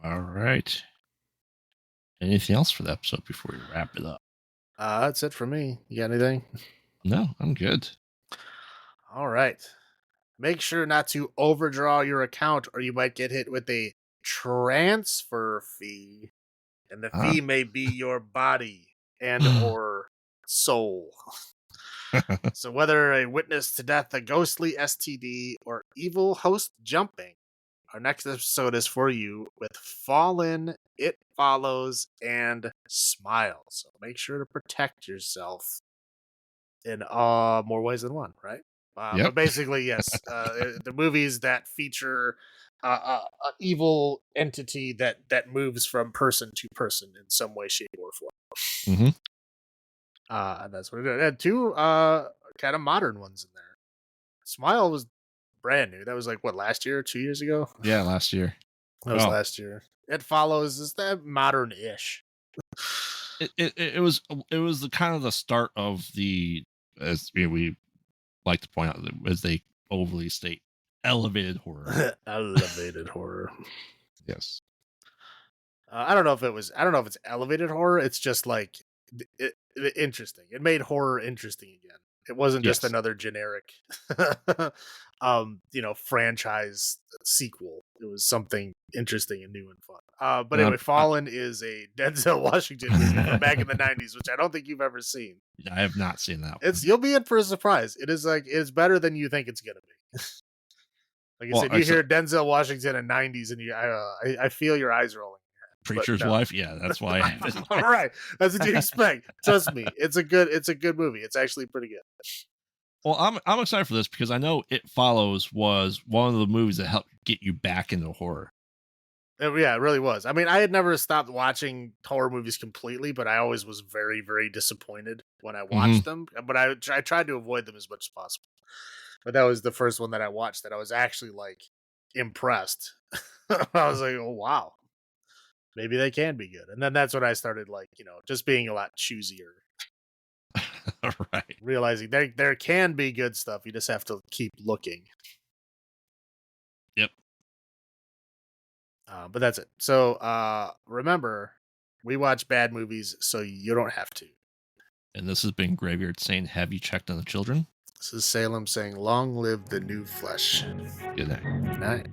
All right. Anything else for the episode before we wrap it up? That's it for me. You got anything? No, I'm good. All right. Make sure not to overdraw your account or you might get hit with a transfer fee. And the Ah. fee may be your body and or soul. So whether a witness to death, a ghostly STD, or evil host jumping, our next episode is for you with Fallen, It Follows, and Smile. So make sure to protect yourself in more ways than one, right? Yep. But basically, yes, the movies that feature an evil entity that moves from person to person in some way, shape, or form. Mm-hmm. And that's what it did. And two kind of modern ones in there. Smile was brand new. That was like what, last year, 2 years ago? Yeah, last year. That was last year. It Follows is that modern-ish. It was the kind of the start of the, as we like to point out, as they overly state, elevated horror. Elevated horror. Yes. I don't know if it was. I don't know if it's elevated horror. It's just like interesting. It made horror interesting again. It wasn't just Yes. another generic, franchise sequel. It was something interesting and new and fun. But anyway, Fallen is a Denzel Washington movie from back in the '90s, which I don't think you've ever seen. I have not seen that. You'll be in for a surprise. It's better than you think it's gonna be. Like I said, you hear Denzel Washington in '90s, and I feel your eyes rolling. Preacher's Wife, yeah, that's why I haven't. All right, that's what you expect. Trust me, it's a good movie. It's actually pretty good. Well, I'm excited for this because I know It Follows was one of the movies that helped get you back into horror. Yeah, it really was. I mean, I had never stopped watching horror movies completely, but I always was very, very disappointed when I watched them. But I tried to avoid them as much as possible. But that was the first one that I watched that I was actually like impressed. I was like, oh wow. Maybe they can be good. And then that's when I started just being a lot choosier. Right. Realizing there can be good stuff. You just have to keep looking. Yep. But that's it. So remember, we watch bad movies so you don't have to. And this has been Graveyard saying, have you checked on the children? This is Salem saying, long live the new flesh. Good night. Good night.